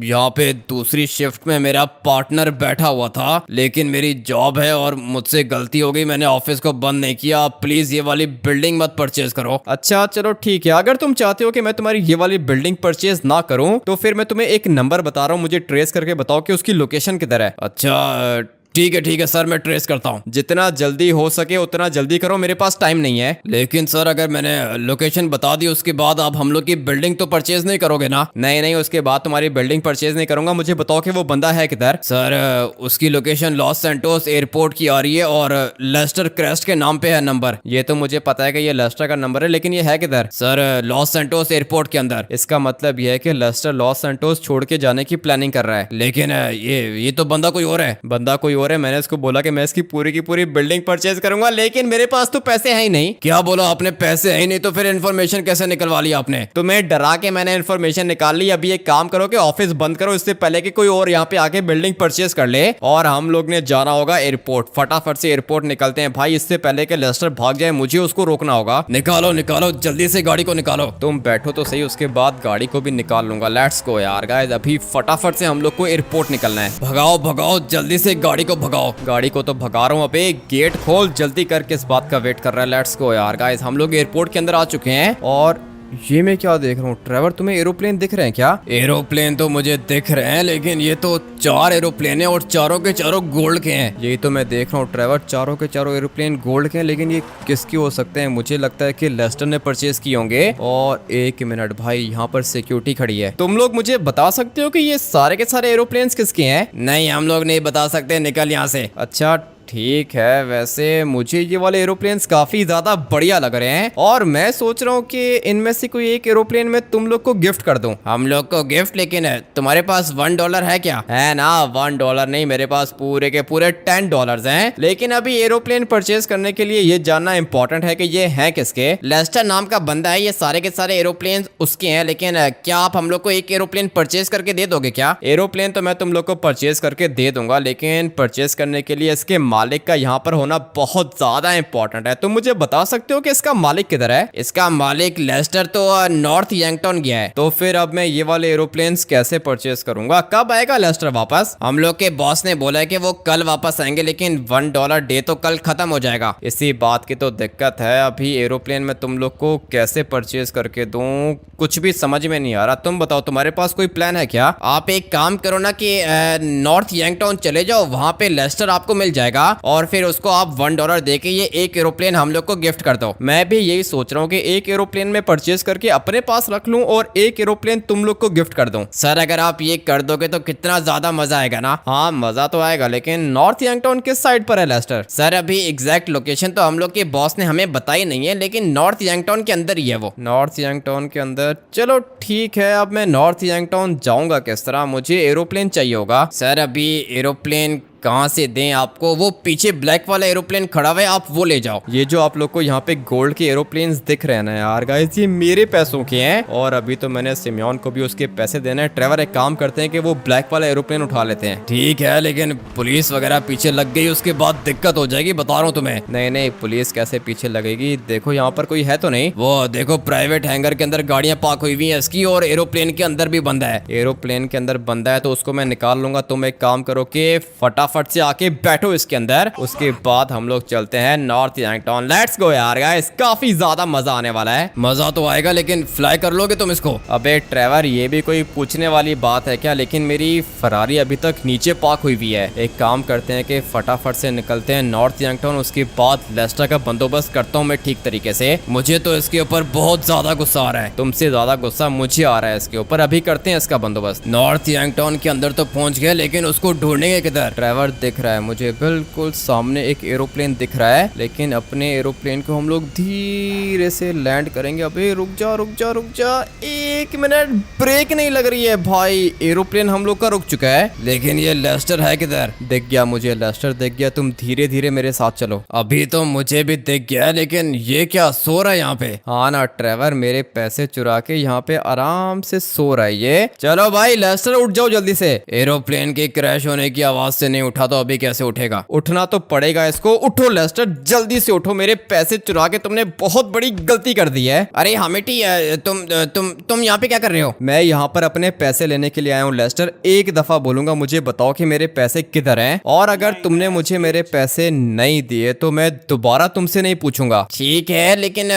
यहाँ पे दूसरी शिफ्ट में मेरा पार्टनर बैठा हुआ था, लेकिन मेरी जॉब है और मुझसे गलती हो गई, मैंने ऑफिस को बंद नहीं किया। आप प्लीज ये वाली बिल्डिंग मत परचेज करो। अच्छा चलो ठीक है, अगर तुम चाहते हो कि मैं तुम्हारी ये वाली बिल्डिंग परचेज ना करूँ तो फिर मैं तुम्हें एक नंबर बता रहा हूँ, मुझे ट्रेस करके बताओ कि उसकी लोकेशन किधर है। अच्छा ठीक है सर, मैं ट्रेस करता हूँ। जितना जल्दी हो सके उतना जल्दी करो, मेरे पास टाइम नहीं है। लेकिन सर अगर मैंने लोकेशन बता दी उसके बाद आप हम लोग की बिल्डिंग तो परचेज नहीं करोगे ना? नहीं, उसके बाद तुम्हारी बिल्डिंग परचेज नहीं करूंगा। मुझे बताओ कि वो बंदा है किधर। सर उसकी लोकेशन लॉस सैंटोस एयरपोर्ट की आ रही है और लेस्टर क्रेस्ट के नाम पे है नंबर। ये तो मुझे पता है कि ये लेस्टर का नंबर है, लेकिन ये है किधर? सर लॉस सैंटोस एयरपोर्ट के अंदर। इसका मतलब ये है कि लेस्टर लॉस सैंटोस छोड़ के जाने की प्लानिंग कर रहा है। लेकिन ये तो बंदा कोई और है। बंदा कोई और है? मैंने इसको बोला कि मैं इसकी पूरी की पूरी बिल्डिंग परचेज करूंगा, लेकिन मेरे पास तो पैसे हैं ही नहीं। क्या बोला आपने? पैसे है ही नहीं तो फिर इन्फॉर्मेशन कैसे निकलवा ली आपने? तुम्हें डरा के मैंने इन्फॉर्मेशन निकाल ली। अभी एक काम करो कि ऑफिस बंद करो इससे पहले कि कोई और यहाँ पे आके बिल्डिंग परचेज कर ले। और हम लोग ने जाना होगा एयरपोर्ट। फटाफट से एयरपोर्ट निकलते हैं भाई, इससे पहले कि लेस्टर भाग जाए। मुझे उसको रोकना होगा। निकालो जल्दी से गाड़ी को निकालो। तुम बैठो तो सही, उसके बाद गाड़ी को भी निकाल लूंगा। लेट्स गो यार गाइस, अभी फटाफट से हम लोग को एयरपोर्ट निकलना है। भगाओ जल्दी से गाड़ी को भगाओ। गाड़ी को तो भगा रहा हूँ। अबे गेट खोल जल्दी कर, किस बात का वेट कर रहा है? लेट्स गो यार गाइस, हम लोग एयरपोर्ट के अंदर आ चुके हैं। और ये मैं क्या देख रहा हूँ? ट्रेवर तुम्हें एरोप्लेन दिख रहे हैं क्या? एरोप्लेन तो मुझे दिख रहे हैं, लेकिन ये तो 4 एरोप्लेन है और चारों के चारों गोल्ड के हैं। यही तो मैं देख रहा हूँ ट्रेवर, चारों के चारों एरोप्लेन गोल्ड के हैं। लेकिन ये किसके हो सकते हैं? मुझे लगता है कि लेस्टर ने परचेज किए होंगे। और एक मिनट भाई, यहाँ पर सिक्योरिटी खड़ी है। तुम लोग मुझे बता सकते हो कि ये सारे के सारे एरोप्लेन किसके हैं? नहीं, हम लोग नहीं बता सकते, निकल यहाँ से। अच्छा ठीक है। वैसे मुझे ये वाले एरोप्लेन्स काफी ज्यादा बढ़िया लग रहे हैं और मैं सोच रहा हूँ कि इनमें से कोई एक एरोप्लेन में तुम लोग को गिफ्ट कर दूं। हम लोग को गिफ्ट? लेकिन तुम्हारे पास $1 है क्या? है ना, $1 नहीं, मेरे पास पूरे के पूरे $10 हैं। लेकिन अभी एरोप्लेन परचेज करने के लिए ये जानना इंपॉर्टेंट है कि ये हैं किसके। लेस्टर नाम का बंदा है, ये सारे के सारे एरोप्लेन उसके हैं। लेकिन क्या आप हम लोग को एक एरोप्लेन परचेज करके दे दोगे क्या? एरोप्लेन तो मैं तुम लोग को परचेज करके दे दूंगा, लेकिन परचेज करने के लिए इसके मालिक का यहाँ पर होना बहुत ज्यादा इंपॉर्टेंट है। तुम मुझे बता सकते हो कि इसका मालिक किधर है? इसका मालिक लेस्टर तो नॉर्थ यंगटन गया है। तो फिर अब मैं ये वाले एरोप्लेन्स कैसे परचेज करूंगा? कब आएगा लेस्टर वापस? हम लोग के बॉस ने बोला है कि वो कल वापस आएंगे, लेकिन $1 डे तो कल खत्म हो जाएगा। इसी बात की तो दिक्कत है। अभी एरोप्लेन में तुम लोग को कैसे परचेज करके दूं, कुछ भी समझ में नहीं आ रहा। तुम बताओ, तुम्हारे पास कोई प्लान है क्या? आप एक काम करो ना कि नॉर्थ यंगटन चले जाओ, वहां पे लेस्टर आपको मिल जाएगा और फिर उसको आप $1 देके ये एक एरोप्लेन हम लोग को गिफ्ट कर दो। मैं भी यही सोच रहा हूँ कि एक एरोप्लेन में परचेज करके अपने पास रख लूं और एक एरोप्लेन तुम लोग को गिफ्ट कर दूं। सर अगर आप ये कर दोगे तो कितना ज्यादा मजा आएगा ना। हाँ मजा तो आएगा, लेकिन नॉर्थ यंगटन किस साइड पर है लेस्टर? सर अभी एग्जैक्ट लोकेशन तो हम लोग के बॉस ने हमें बताई नहीं है, लेकिन नॉर्थ यंगटन के अंदर ही है वो। नॉर्थ यंगटन के अंदर? चलो ठीक है। अब मैं नॉर्थ यंगटन जाऊंगा किस तरह? मुझे एरोप्लेन चाहिए होगा। सर अभी एरोप्लेन कहाँ से दें आपको? वो पीछे ब्लैक वाला एरोप्लेन खड़ा हुआ है, आप वो ले जाओ। ये जो आप लोग को यहाँ पे गोल्ड के एरोप्लेन्स दिख रहे हैं ना यार गाइस, ये मेरे पैसों के हैं और अभी तो मैंने सिमियन को भी उसके पैसे देने हैं। ट्रेवर एक काम करते हैं कि वो ब्लैक वाला एरोप्लेन उठा लेते हैं। ठीक है, लेकिन पुलिस वगैरह पीछे लग गई उसके बाद दिक्कत हो जाएगी, बता रहा हूँ तुम्हें। नहीं, पुलिस कैसे पीछे लगेगी? देखो यहाँ पर कोई है तो नहीं? वो देखो प्राइवेट हैंगर के अंदर गाड़ियां पार्क हुई हुई है इसकी, और एरोप्लेन के अंदर भी बंदा है। एरोप्लेन के अंदर बंदा है तो उसको मैं निकाल लूंगा। तुम एक काम करो कि फटाफट से आके बैठो इसके अंदर, उसके बाद हम लोग चलते हैं नॉर्थ यंगटन। लेट्स गो यार गाइस, काफी ज्यादा मजा आने वाला है। मजा तो आएगा, लेकिन फ्लाई कर लोगे तुम इसको? अबे ट्रेवर, ये भी कोई पूछने वाली बात है क्या? लेकिन मेरी फरारी अभी तक नीचे पार्क हुई हुई है। एक काम करते हैं कि फटाफट से निकलते हैं नॉर्थ यंगटन, उसके बाद लेस्टर का बंदोबस्त करता हूँ मैं ठीक तरीके से। मुझे तो इसके ऊपर बहुत ज्यादा गुस्सा आ रहा है। तुमसे ज्यादा गुस्सा मुझे आ रहा है इसके ऊपर। अभी करते हैं इसका बंदोबस्त। नॉर्थ यंगटन के अंदर तो पहुंच गए, लेकिन उसको ढूंढेंगे किधर? ट्रेवर दिख रहा है मुझे, बिल्कुल सामने एक एरोप्लेन दिख रहा है, लेकिन अपने एरोप्लेन को हम लोग धीरे से लैंड करेंगे। अबे रुक जा, एक मिनट, ब्रेक नहीं लग रही है भाई। एरोप्लेन हम लोग का रुक चुका है, लेकिन ये लेस्टर है किधर? दिख गया मुझे, लेस्टर दिख गया। तुम धीरे धीरे मेरे साथ चलो। अभी तो मुझे भी दिख गया, लेकिन ये क्या सो रहा है यहाँ पे? हाँ ना ट्रेवर, मेरे पैसे चुरा के यहाँ पे आराम से सो रहा है ये। चलो भाई लेस्टर, उठ जाओ जल्दी से। एरोप्लेन के क्रैश होने की आवाज से नहीं उठा तो अभी कैसे उठेगा? उठना तो पड़ेगा इसको। उठो लेस्टर, जल्दी से उठो। मेरे पैसे चुरा के तुमने बहुत बड़ी गलती कर दी है। अरे हमेटी, तुम यहाँ पे क्या कर रहे हो? मैं यहाँ पर अपने पैसे लेने के लिए आया हूँ लेस्टर। एक दफा बोलूंगा, मुझे बताओ कि मेरे पैसे किधर हैं, और अगर तुमने मुझे मेरे पैसे नहीं दिए तो मैं दोबारा तुमसे नहीं पूछूंगा। ठीक है, लेकिन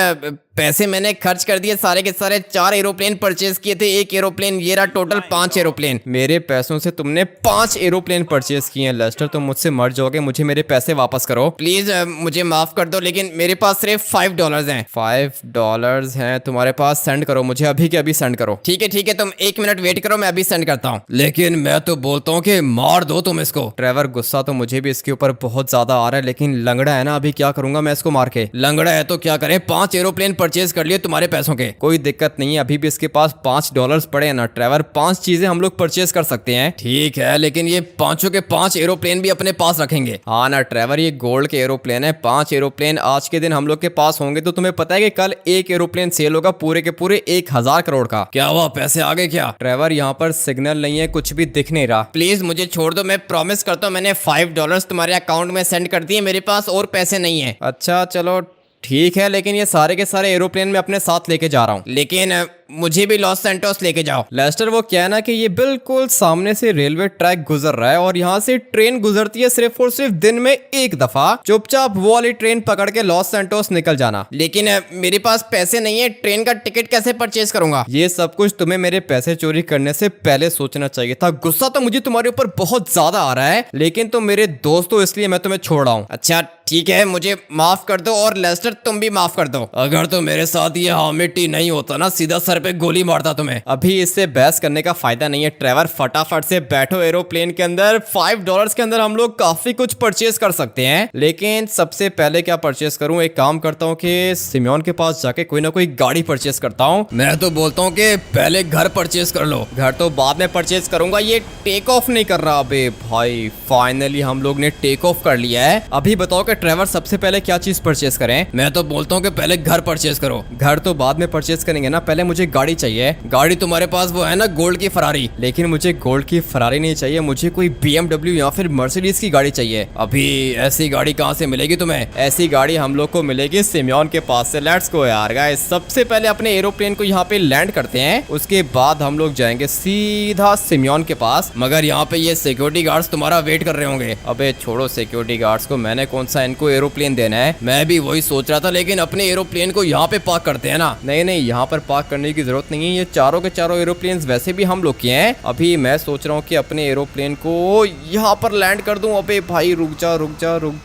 पैसे मैंने खर्च कर दिए सारे के सारे। 4 एरोप्लेन परचेज किए थे, 1 एरोप्लेन, ये रहा टोटल 5 एरोप्लेन। मेरे पैसों से तुमने 5 एरोप्लेन परचेज किए हैं लेस्टर, तुम मुझसे मर जाओगे, मुझे मेरे पैसे वापस करो। प्लीज मुझे माफ कर दो, लेकिन मेरे पास सिर्फ $5 हैं। $5 हैं तुम्हारे पास, सेंड करो मुझे, अभी के अभी सेंड करो। ठीक है, तुम 1 मिनट वेट करो, मैं अभी सेंड करता हूँ। लेकिन मैं तो बोलता हूँ कि मार दो तुम इसको। ट्रेवर गुस्सा तो मुझे भी इसके ऊपर बहुत ज्यादा आ रहा है, लेकिन लंगड़ा है ना, अभी क्या करूंगा मैं इसको मार के। लंगड़ा है तो क्या करें, 5 एरोप्लेन परचेज कर लिए तुम्हारे पैसों के। कोई दिक्कत नहीं है, अभी भी इसके पास $5 पड़े हैं ना ट्रेवर, 5 चीजें हम लोग परचेज कर सकते हैं। ठीक है, लेकिन ये पांचों के 5 एरोप्लेन भी अपने पास रखेंगे। हाँ ना ट्रेवर, ये गोल्ड के एरोप्लेन है, 5 एरोप्लेन आज के दिन हम लोग के पास होंगे, तो तुम्हें पता है कि कल एक एरोप्लेन सेल होगा पूरे के पूरे 1000 करोड़ का। क्या हुआ, पैसे आ गए क्या? ट्रेवर यहाँ पर सिग्नल नहीं है, कुछ भी दिख नहीं रहा। प्लीज मुझे छोड़ दो, मैं प्रॉमिस करता हूँ मैंने $5 तुम्हारे अकाउंट में सेंड कर दिए, मेरे पास और पैसे नहीं है। अच्छा चलो ठीक है, लेकिन ये सारे के सारे एरोप्लेन मैं अपने साथ लेके जा रहा हूँ। लेकिन मुझे भी लॉस सैंटोस लेके जाओ। लेस्टर वो क्या है ना कि ये बिल्कुल सामने से रेलवे ट्रैक गुजर रहा है और यहाँ से ट्रेन गुजरती है सिर्फ और सिर्फ दिन में एक दफा। चुपचाप वो वाली ट्रेन पकड़ के लॉस सैंटोस निकल जाना। लेकिन मेरे पास पैसे नहीं है, ट्रेन का टिकट कैसे परचेज करूंगा? ये सब कुछ तुम्हें मेरे पैसे चोरी करने से पहले सोचना चाहिए था। गुस्सा तो मुझे तुम्हारे ऊपर बहुत ज्यादा आ रहा है, लेकिन तुम मेरे दोस्त हो इसलिए मैं तुम्हें छोड़ रहा हूँ। अच्छा ठीक है, मुझे माफ कर दो, और लेस्टर तुम भी माफ कर दो। अगर तो मेरे साथ ये हामिटी नहीं होता ना, सीधा सर पे गोली मारता तुम्हें। अभी इससे बहस करने का फायदा नहीं है ट्रेवर, फटाफट से बैठो एरोप्लेन के अंदर। $5 के अंदर हम लोग काफी कुछ परचेज कर सकते हैं, लेकिन सबसे पहले क्या परचेज करूं? एक काम करता हूं कि सिमियोन के पास जाके कोई ना कोई गाड़ी परचेज करता हूं। मैं तो बोलता हूं कि पहले घर परचेज कर लो। घर तो बाद में परचेज करूंगा, ये टेक ऑफ नहीं कर रहा। अबे भाई फाइनली हम लोग ने टेक ऑफ कर लिया है। अभी बताओ कि ट्रेवर सबसे पहले क्या चीज परचेज करें? मैं तो बोलता हूँ कि पहले घर परचेज करो। घर तो बाद में परचेज करेंगे ना, पहले मुझे गाड़ी चाहिए। गाड़ी तुम्हारे पास वो है ना, गोल्ड की फरारी। लेकिन मुझे गोल्ड की फरारी नहीं चाहिए, मुझे कोई BMW या फिर मर्सिडीज की गाड़ी चाहिए। अभी ऐसी गाड़ी कहाँ से मिलेगी तुम्हें? ऐसी गाड़ी हम लोग को मिलेगी सिमियोन के पास से। लेट्स गो यार गाइस, सबसे पहले अपने एरोप्लेन को यहाँ पे लैंड करते हैं, उसके बाद हम लोग जाएंगे सीधा सिमियोन के पास। मगर यहाँ पे ये सिक्योरिटी गार्ड्स तुम्हारा वेट कर रहे होंगे। अबे छोड़ो सिक्योरिटी गार्ड्स को, मैंने कौन सा इनको एरोप्लेन देना है? मैं भी वही सोच रहा था, लेकिन अपने एरोप्लेन को यहाँ पे पार्क करते हैं ना। नहीं, यहाँ पर पार्क करने की जरूरत नहीं है, ये चारों के चारों एरोप्लेन वैसे भी हम लोग के हैं। अभी मैं सोच रहा हूँ कि अपने एरोप्लेन को यहाँ पर लैंड कर दूं। अबे भाई रुक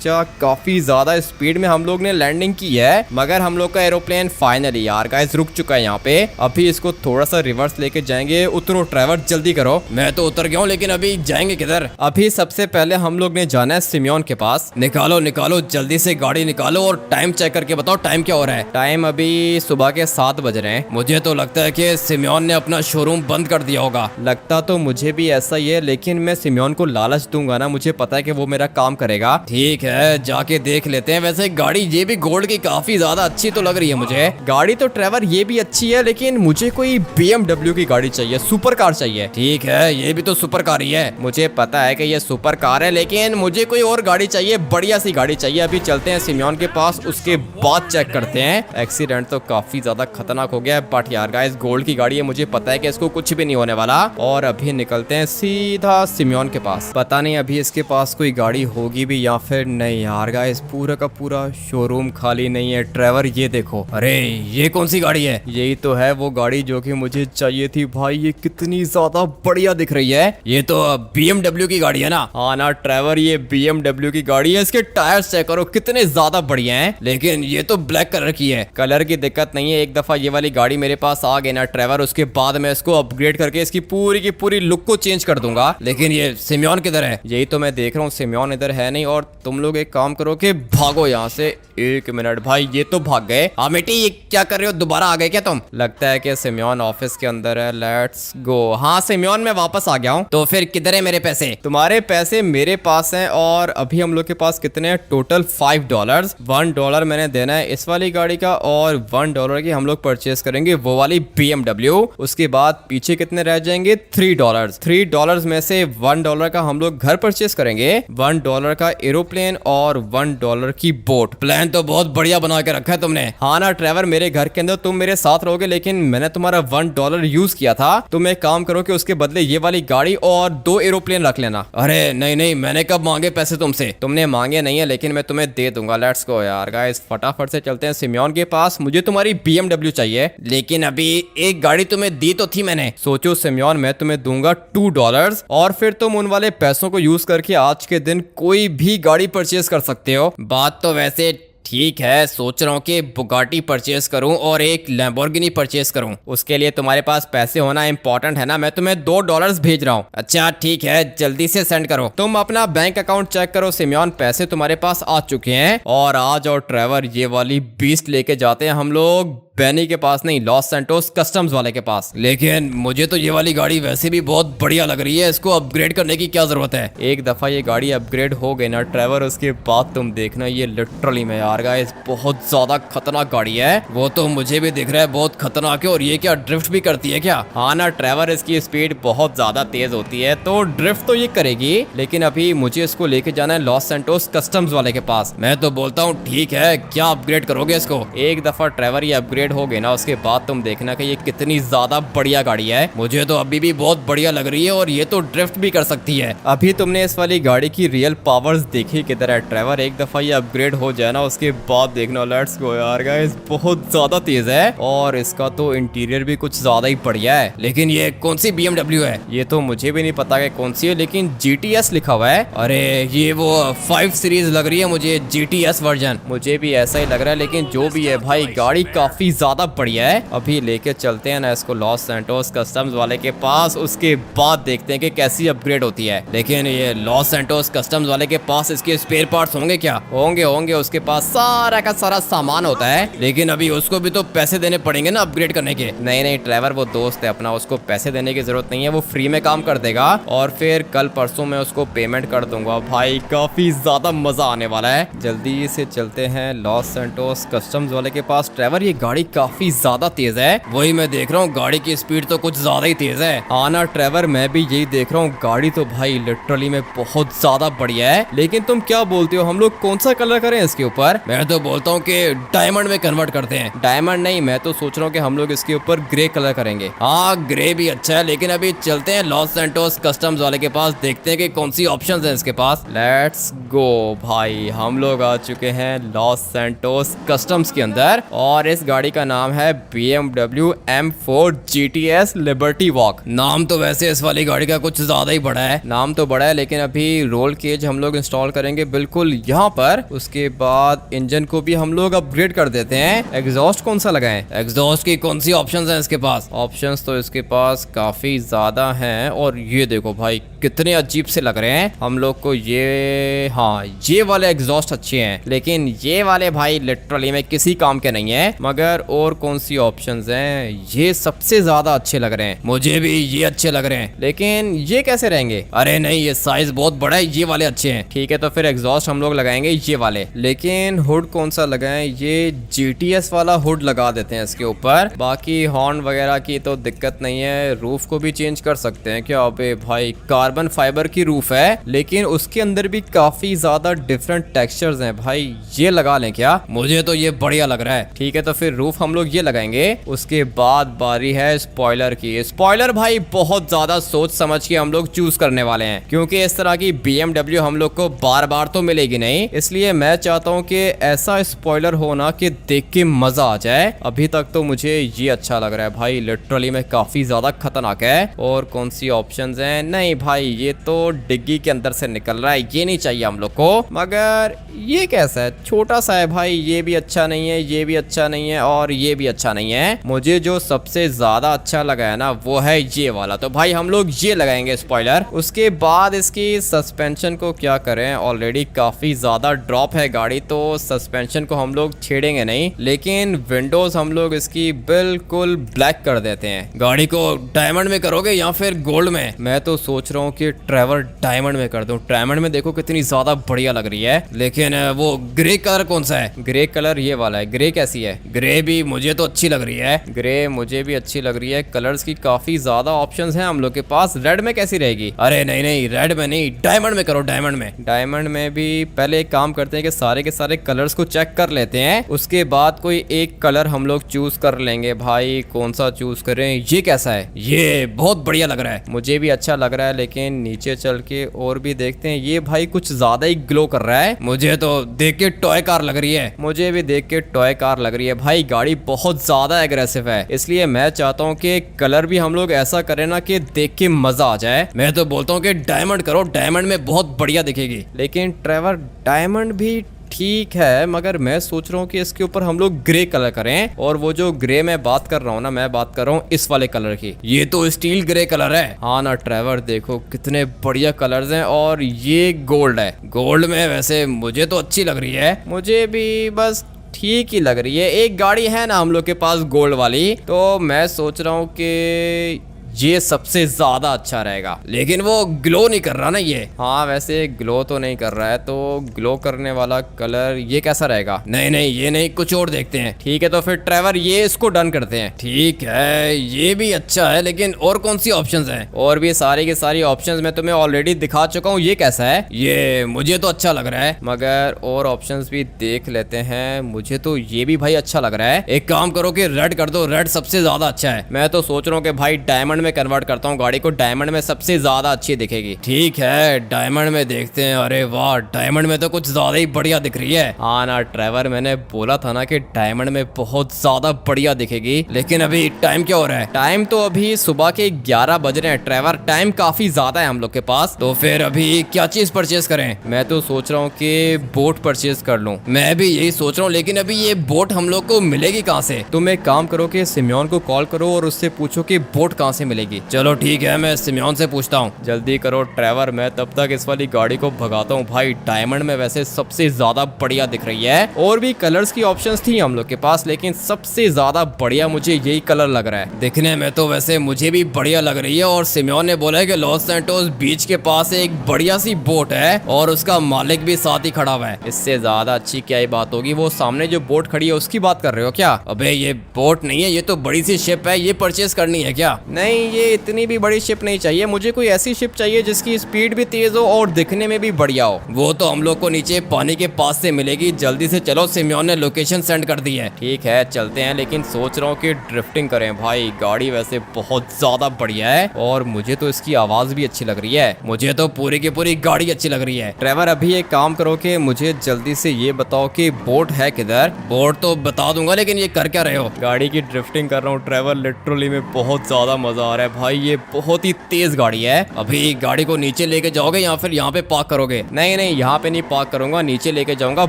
जा, काफी ज्यादा स्पीड में हम लोग ने लैंडिंग की है, मगर हम लोग का एरोप्लेन फाइनली यार गाइस रुक चुका है यहाँ पे। अभी इसको थोड़ा सा रिवर्स लेके जाएंगे। उतरो ट्रेवर, जल्दी करो। मैं तो उतर गया हूँ, लेकिन अभी जाएंगे किधर? अभी सबसे पहले हम लोग ने जाना है सिमियोन के पास। निकालो जल्दी से गाड़ी निकालो, और टाइम चेक करके बताओ टाइम क्या हो रहा है। टाइम अभी सुबह के 7 बज रहे हैं। मुझे तो लगता है कि सिमियोन ने अपना शोरूम बंद कर दिया होगा। लगता तो मुझे भी ऐसा ही है, लेकिन मैं सिमियोन को लालच दूंगा ना, मुझे पता है कि वो मेरा काम करेगा। ठीक है, जाके देख लेते हैं। वैसे गाड़ी ये भी गोल्ड की काफी ज्यादा अच्छी तो लग रही है मुझे। गाड़ी तो ट्रेवर ये भी अच्छी है, लेकिन मुझे कोई BMW की गाड़ी चाहिए, सुपर कार चाहिए। ठीक है, ये भी तो सुपर कार ही है। मुझे पता है कि ये सुपर कार है, लेकिन मुझे कोई और गाड़ी चाहिए, बढ़िया सी गाड़ी चाहिए। अभी चलते हैं सिमियोन के पास, उसके बाद चेक करते हैं। एक्सीडेंट तो काफी ज्यादा खतरनाक हो गया है, बट यार गाइस गोल्ड की गाड़ी है, मुझे पता है कि इसको कुछ भी नहीं होने वाला। और अभी निकलते हैं सीधा सिमियोन के पास। पता नहीं अभी इसके पास कोई गाड़ी होगी भी या फिर नहीं। यार गाइस पूरा का पूरा शोरूम खाली नहीं है। ट्रेवर ये देखो। अरे ये कौन सी गाड़ी है? यही तो है वो गाड़ी जो कि मुझे चाहिए थी। भाई ये कितनी ज्यादा बढ़िया दिख रही है। ये तो BMW की गाड़ी है ना? हाँ ना ट्रेवर, ये BMW की गाड़ी है। इसके टायर्स चेक करो कितने ज्यादा बढ़िया हैं। लेकिन ये तो ब्लैक कलर की है। कलर की दिक्कत नहीं है, एक दफा ये वाली गाड़ी मेरे पास आ गई ना ट्रेवर, उसके बाद मैं इसको अपग्रेड करके इसकी पूरी की पूरी लुक को चेंज कर दूंगा। लेकिन ये सिमियोन किधर है? यही तो मैं देख रहा हूँ, सिमियोन इधर है नहीं। और तुम लोग एक काम करो कि भागो यहाँ से। 1 मिनट भाई, ये तो भाग गए। हाँ बेटी, ये क्या कर रहे हो? दोबारा आ गए क्या तुम? लगता है कि सिमियोन ऑफिस के अंदर है। Let's go. हाँ सिमियोन, मैं वापस आ गया हूँ। तो फिर किधर है मेरे पैसे? तुम्हारे पैसे मेरे पास हैं, और अभी हम लोग के पास कितने हैं? टोटल $5। $1 मैंने देना है इस वाली गाड़ी का, और $1 की हम लोग परचेज करेंगे वो वाली BMW। उसके बाद पीछे कितने रह जाएंगे? $3। $3 में से $1 का हम लोग घर परचेज करेंगे, $1 का एरोप्लेन और $1 की बोट। प्लान तो बहुत बढ़िया बना के रखा है तुमने। हाँ ना ट्रेवर, मेरे घर के अंदर तुम मेरे साथ रहोगे, लेकिन मैंने तुम्हारा $1 यूज किया था। तुम एक काम करो कि उसके बदले ये वाली गाड़ी और 2 एरोप्लेन रख लेना। अरे नहीं, मैंने कब मांगे पैसे तुमसे? तुमने मांगे नहीं है, लेकिन लेकिन मैं तुम्हें दे दूंगा। लेट्स गो यार गाइस, फटाफट से चलते हैं सिमियोन के पास। मुझे तुम्हारी BMW चाहिए, लेकिन अभी एक गाड़ी तुम्हें दी तो थी मैंने। सोचो सिमियोन, मैं तुम्हें दूंगा $2 और फिर तुम उन वाले पैसों को यूज करके आज के दिन कोई भी गाड़ी परचेज कर सकते हो। बात तो वैसे ठीक है, सोच रहा हूँ कि बुगाटी परचेज करूँ और एक लैम्बोर्गिनी परचेज करूँ। उसके लिए तुम्हारे पास पैसे होना इंपॉर्टेंट है ना। मैं तुम्हें $2 भेज रहा हूँ। अच्छा ठीक है, जल्दी से सेंड करो। तुम अपना बैंक अकाउंट चेक करो सिमियोन, पैसे तुम्हारे पास आ चुके हैं। और आज और ट्रेवर ये वाली बीस्ट लेके जाते हैं हम लोग बैनी के पास, नहीं लॉस सैंटोस कस्टम्स वाले के पास। लेकिन मुझे तो ये वाली गाड़ी वैसे भी बहुत बढ़िया लग रही है, इसको अपग्रेड करने की क्या जरूरत है। एक दफा ये गाड़ी अपग्रेड हो गई ना ट्रेवर, उसके बाद तुम देखना ये लिटरली में यार गाइस बहुत ज्यादा खतरनाक गाड़ी है। वो तो मुझे भी दिख रहा है बहुत खतरनाक है। और ये क्या ड्रिफ्ट भी करती है क्या? हाँ ना ट्रेवर, इसकी स्पीड बहुत ज्यादा तेज होती है, तो ड्रिफ्ट तो ये करेगी। लेकिन अभी मुझे इसको लेके जाना है लॉस सैंटोस कस्टम्स वाले के पास। मैं तो बोलता हूँ ठीक है, क्या अपग्रेड करोगे इसको? एक दफा ट्रेवर ये अपग्रेड हो गई ना, उसके बाद तुम देखना कि ये कितनी ज्यादा बढ़िया गाड़ी है। मुझे तो अभी भी बहुत बढ़िया लग रही है और ये तो ड्रिफ्ट भी कर सकती है। अभी तुमने इस वाली गाड़ी की रियल पावर्स देखी किधर है ट्रेवर। एक दफा ये अपग्रेड हो जाए ना, उसके बाद देखना। लेट्स गो यार गाइस, बहुत ज्यादा तेज है और इसका तो इंटीरियर भी कुछ ज्यादा ही बढ़िया है। लेकिन ये कौन सी BMW है? ये तो मुझे भी नहीं पता कि कौन सी है, लेकिन GTS लिखा हुआ है। अरे ये वो 5 सीरीज लग रही है मुझे, GTS वर्जन। मुझे भी ऐसा ही लग रहा है, लेकिन जो भी है भाई गाड़ी काफी ज्यादा बढ़िया है। अभी लेके चलते हैं ना इसको लॉस सैंटोस कस्टम्स वाले के पास, उसके बाद देखते हैं कि कैसी अपग्रेड होती है। लेकिन ये लॉस सैंटोस कस्टम्स वाले के पास इसके स्पेयर पार्ट्स होंगे क्या? होंगे उसके पास सारा का सारा सामान होता है। लेकिन अभी उसको भी तो पैसे देने पड़ेंगे ना अपग्रेड करने के। नहीं ट्रेवर, वो दोस्त है अपना, उसको पैसे देने की जरूरत नहीं है, वो फ्री में काम कर देगा। और फिर कल परसों में उसको पेमेंट कर दूंगा। भाई काफी ज्यादा मजा आने वाला है। जल्दी से चलते हैं लॉस सैंटोस कस्टम्स वाले के पास। ट्रेवर ये गाड़ी काफी ज्यादा तेज है। वही मैं देख रहा हूँ, गाड़ी की स्पीड तो कुछ ज्यादा ही तेज है। हाँ ना ट्रेवर, मैं भी यही देख रहा हूँ। गाड़ी तो भाई लिटरली में बहुत ज्यादा बढ़िया है। लेकिन तुम क्या बोलते हो, हम लोग कौन सा कलर करें इसके ऊपर? मैं तो बोलता हूँ कि डायमंड में कन्वर्ट करते हैं। डायमंड नहीं, मैं तो सोच रहा हूँ कि हम लोग इसके ऊपर ग्रे कलर करेंगे। हाँ ग्रे भी अच्छा है, लेकिन अभी चलते हैं लॉस सैंटोस कस्टम्स वाले के पास, देखते हैं कि कौन सी ऑप्शंस हैं इसके पास। लेट्स गो भाई, हम लोग आ चुके हैं लॉस सैंटोस कस्टम्स के अंदर और इस गाड़ी का नाम है BMW M4 GTS liberty walk. नाम तो वैसे इस वाली गाड़ी का कुछ ज्यादा ही बड़ा है। नाम तो बड़ा है, लेकिन अभी रोल केज हम लोग इंस्टॉल करेंगे बिल्कुल यहाँ पर। उसके बाद इंजन को भी हम लोग अपग्रेड कर देते हैं। एग्जॉस्ट कौन सा लगाएं? एग्जॉस्ट की कौन सी ऑप्शंस हैं इसके पास? ऑप्शंस तो इसके पास काफी ज्यादा हैं और ये देखो भाई कितने अजीब से लग रहे हैं हम लोग को ये। हाँ ये वाले एग्जॉस्ट अच्छे हैं, लेकिन ये वाले भाई लिटरली में किसी काम के नहीं है। मगर और कौन सी ऑप्शंस हैं? ये सबसे ज्यादा अच्छे लग रहे हैं। मुझे भी ये अच्छे लग रहे हैं। लेकिन ये कैसे रहेंगे? अरे नहीं, ये साइज बहुत बड़ा है, ये वाले अच्छे हैं। ठीक है, तो फिर एग्जॉस्ट हम लोग लगाएंगे ये वाले। लेकिन हुड कौन सा लगाएं? ये GTS वाला हुड लगा देते हैं इसके ऊपर। बाकी हॉर्न वगैरह की तो दिक्कत नहीं है। रूफ को भी चेंज कर सकते हैं क्या? अबे भाई कार्बन फाइबर की रूफ है, लेकिन उसके अंदर भी काफी ज्यादा डिफरेंट टेक्सचर्स हैं भाई। ये लगा लें क्या? मुझे तो ये बढ़िया लग रहा है। ठीक है, तो फिर रूफ हम लोग ये लगाएंगे। उसके बाद बारी है स्पॉइलर की। स्पॉइलर भाई बहुत ज्यादा सोच समझ के हम लोग चूज करने वाले हैं, क्योंकि इस तरह की BMW हम लोग को बार बार तो मिलेगी नहीं। इसलिए मैं चाहता हूँ कि ऐसा स्पॉइलर हो ना कि देख के मजा आ जाए। अभी तक तो मुझे ये अच्छा लग रहा है भाई, लिटरली में काफी ज्यादा खतरनाक है। और कौन सी ऑप्शंस हैं? नहीं भाई ये तो डिग्गी के अंदर से निकल रहा है, ये नहीं चाहिए हम लोग को। मगर ये कैसा है? छोटा सा है भाई, ये भी अच्छा नहीं है, ये भी अच्छा नहीं है और ये भी अच्छा नहीं है। मुझे जो सबसे ज्यादा अच्छा लगा है ना वो है ये वाला, तो भाई हम लोग ये लगाएंगे स्पॉइलर। उसके बाद इसकी सस्पेंशन को क्या करें? ऑलरेडी काफी ज्यादा ड्रॉप है गाड़ी, तो सस्पेंशन को हम लोग छेड़ेंगे नहीं। लेकिन विंडोज हम लोग इसकी बिल्कुल ब्लैक कर देते हैं। गाड़ी को डायमंड में करोगे या फिर गोल्ड में? मैं तो सोच रहा हूँ कि ट्रेवर डायमंड में कर दूं। डायमंड में देखो कितनी ज्यादा बढ़िया लग रही है। लेकिन वो ग्रे कलर कौन सा है? ग्रे कलर ये वाला है। ग्रे कैसी है? ग्रे भी मुझे तो अच्छी लग रही है। ग्रे मुझे भी अच्छी लग रही है। कलर्स की काफी ज्यादा ऑप्शंस हैं हम लोग के पास। रेड में कैसी रहेगी? अरे नहीं नहीं, रेड में नहीं, डायमंड में करो, डायमंड में। डायमंड में भी पहले एक काम करते हैं कि सारे के सारे कलर्स को चेक कर लेते हैं, उसके बाद कोई एक कलर हम लोग चूज कर लेंगे। भाई कौन सा चूज करें? ये कैसा है? ये बहुत बढ़िया लग रहा है। मुझे भी अच्छा लग रहा है, लेकिन नीचे चल के और भी देखते हैं। ये भाई कुछ ज्यादा ही ग्लो कर रहा है। मुझे तो देख के टॉय कार लग रही है। मुझे भी देख के टॉय कार लग रही है। भाई गाड़ी बहुत ज्यादा एग्रेसिव है, इसलिए मैं चाहता हूँ कि कलर भी हम लोग ऐसा करें ना कि देख के मजा आ जाए। मैं तो बोलता हूँ कि डायमंड करो, डायमंड में बहुत बढ़िया दिखेगी। लेकिन ट्रेवर डायमंड भी ठीक है, मगर मैं सोच रहा हूँ कि इसके ऊपर हम लोग ग्रे कलर करें। और वो जो ग्रे मैं बात कर रहा हूँ ना, मैं बात कर रहा हूँ इस वाले कलर की। ये तो स्टील ग्रे कलर है। हाँ ना ट्रेवर, देखो कितने बढ़िया कलर्स हैं। और ये गोल्ड है। गोल्ड में वैसे मुझे तो अच्छी लग रही है। मुझे भी बस ठीक ही लग रही है। एक गाड़ी है ना हम लोग के पास गोल्ड वाली, तो मैं सोच रहा हूँ कि ये सबसे ज्यादा अच्छा रहेगा। लेकिन वो ग्लो नहीं कर रहा ना ये। हाँ वैसे ग्लो तो नहीं कर रहा है, तो ग्लो करने वाला कलर ये कैसा रहेगा? नहीं नहीं, ये नहीं, कुछ और देखते हैं। ठीक है, तो फिर ट्रेवर ये इसको डन करते हैं। ठीक है, ये भी अच्छा है, लेकिन और कौन सी ऑप्शंस हैं? और भी सारी की सारी ऑप्शंस मैं तुम्हें ऑलरेडी दिखा चुका हूँ। ये कैसा है? ये मुझे तो अच्छा लग रहा है, मगर और ऑप्शंस भी देख लेते हैं। मुझे तो ये भी भाई अच्छा लग रहा है। एक काम करो कि रेड कर दो, रेड सबसे ज्यादा अच्छा है। मैं तो सोच रहा हूँ कि भाई डायमंड में कन्वर्ट करता हूँ गाड़ी को, डायमंड में सबसे ज्यादा अच्छी दिखेगी। ठीक है, डायमंड में देखते हैं। अरे वाह, डायमंड में तो कुछ ज्यादा ही बढ़िया दिख रही है। हाँ ना ट्रेवर, मैंने बोला था ना कि डायमंड में बहुत ज्यादा बढ़िया दिखेगी। लेकिन अभी टाइम क्या हो रहा है? टाइम तो अभी सुबह के 11 बज रहे हैं ट्रेवर। टाइम काफी ज्यादा है हम लोग के पास। तो फिर अभी क्या चीज परचेज करें? मैं तो सोच रहा हूँ कि बोट परचेज कर लूँ। मैं भी यही सोच रहा हूँ, लेकिन अभी ये बोट हम लोग को मिलेगी कहाँ से? तुम एक काम करो कि सिम्योन को कॉल करो और उससे पूछो कि बोट कहाँ से मिलेगी। चलो ठीक है, मैं सिम्योन से पूछता हूँ। जल्दी करो ट्रेवर, मैं तब तक इस वाली गाड़ी को भगाता हूँ। भाई डायमंड में वैसे सबसे ज्यादा बढ़िया दिख रही है। और भी कलर्स की ऑप्शंस थी हम लोग के पास, लेकिन सबसे ज्यादा बढ़िया मुझे यही कलर लग रहा है। दिखने में तो वैसे मुझे भी बढ़िया लग रही है। और सिम्योन ने बोला है कि लॉस सैंटोस बीच के पास एक बढ़िया सी बोट है और उसका मालिक भी साथ ही खड़ा हुआ है। इससे ज्यादा अच्छी क्या ही बात होगी? वो सामने जो बोट खड़ी है उसकी बात कर रहे हो क्या? अबे ये बोट नहीं है, ये तो बड़ी सी शिप है। ये परचेज करनी है क्या? नहीं, ये इतनी भी बड़ी शिप नहीं चाहिए मुझे। कोई ऐसी शिप चाहिए जिसकी स्पीड भी तेज हो और दिखने में भी बढ़िया हो। वो तो हम लोग को नीचे पानी के पास से मिलेगी। जल्दी से चलो, सिम्योन ने लोकेशन सेंड कर दी है। ठीक है चलते हैं, लेकिन सोच रहा हूँ कि ड्रिफ्टिंग करें। भाई गाड़ी वैसे बहुत ज्यादा बढ़िया है और मुझे तो इसकी आवाज भी अच्छी लग रही है। मुझे तो पूरी की पूरी गाड़ी अच्छी लग रही है। ट्रेवर अभी एक काम करो कि मुझे जल्दी से ये बताओ कि बोट है किधर? बोट तो बता दूंगा, लेकिन ये कर क्या रहे हो? गाड़ी की ड्रिफ्टिंग कर रहा हूँ ट्रेवर। लिटरली में बहुत ज्यादा मजा आ रहा है भाई। ये बहुत ही तेज गाड़ी है। अभी गाड़ी को नीचे लेके जाओगे या फिर यहाँ पे पार्क करोगे? नहीं नहीं, यहाँ पे नहीं पार्क करूंगा, नीचे लेके जाऊंगा।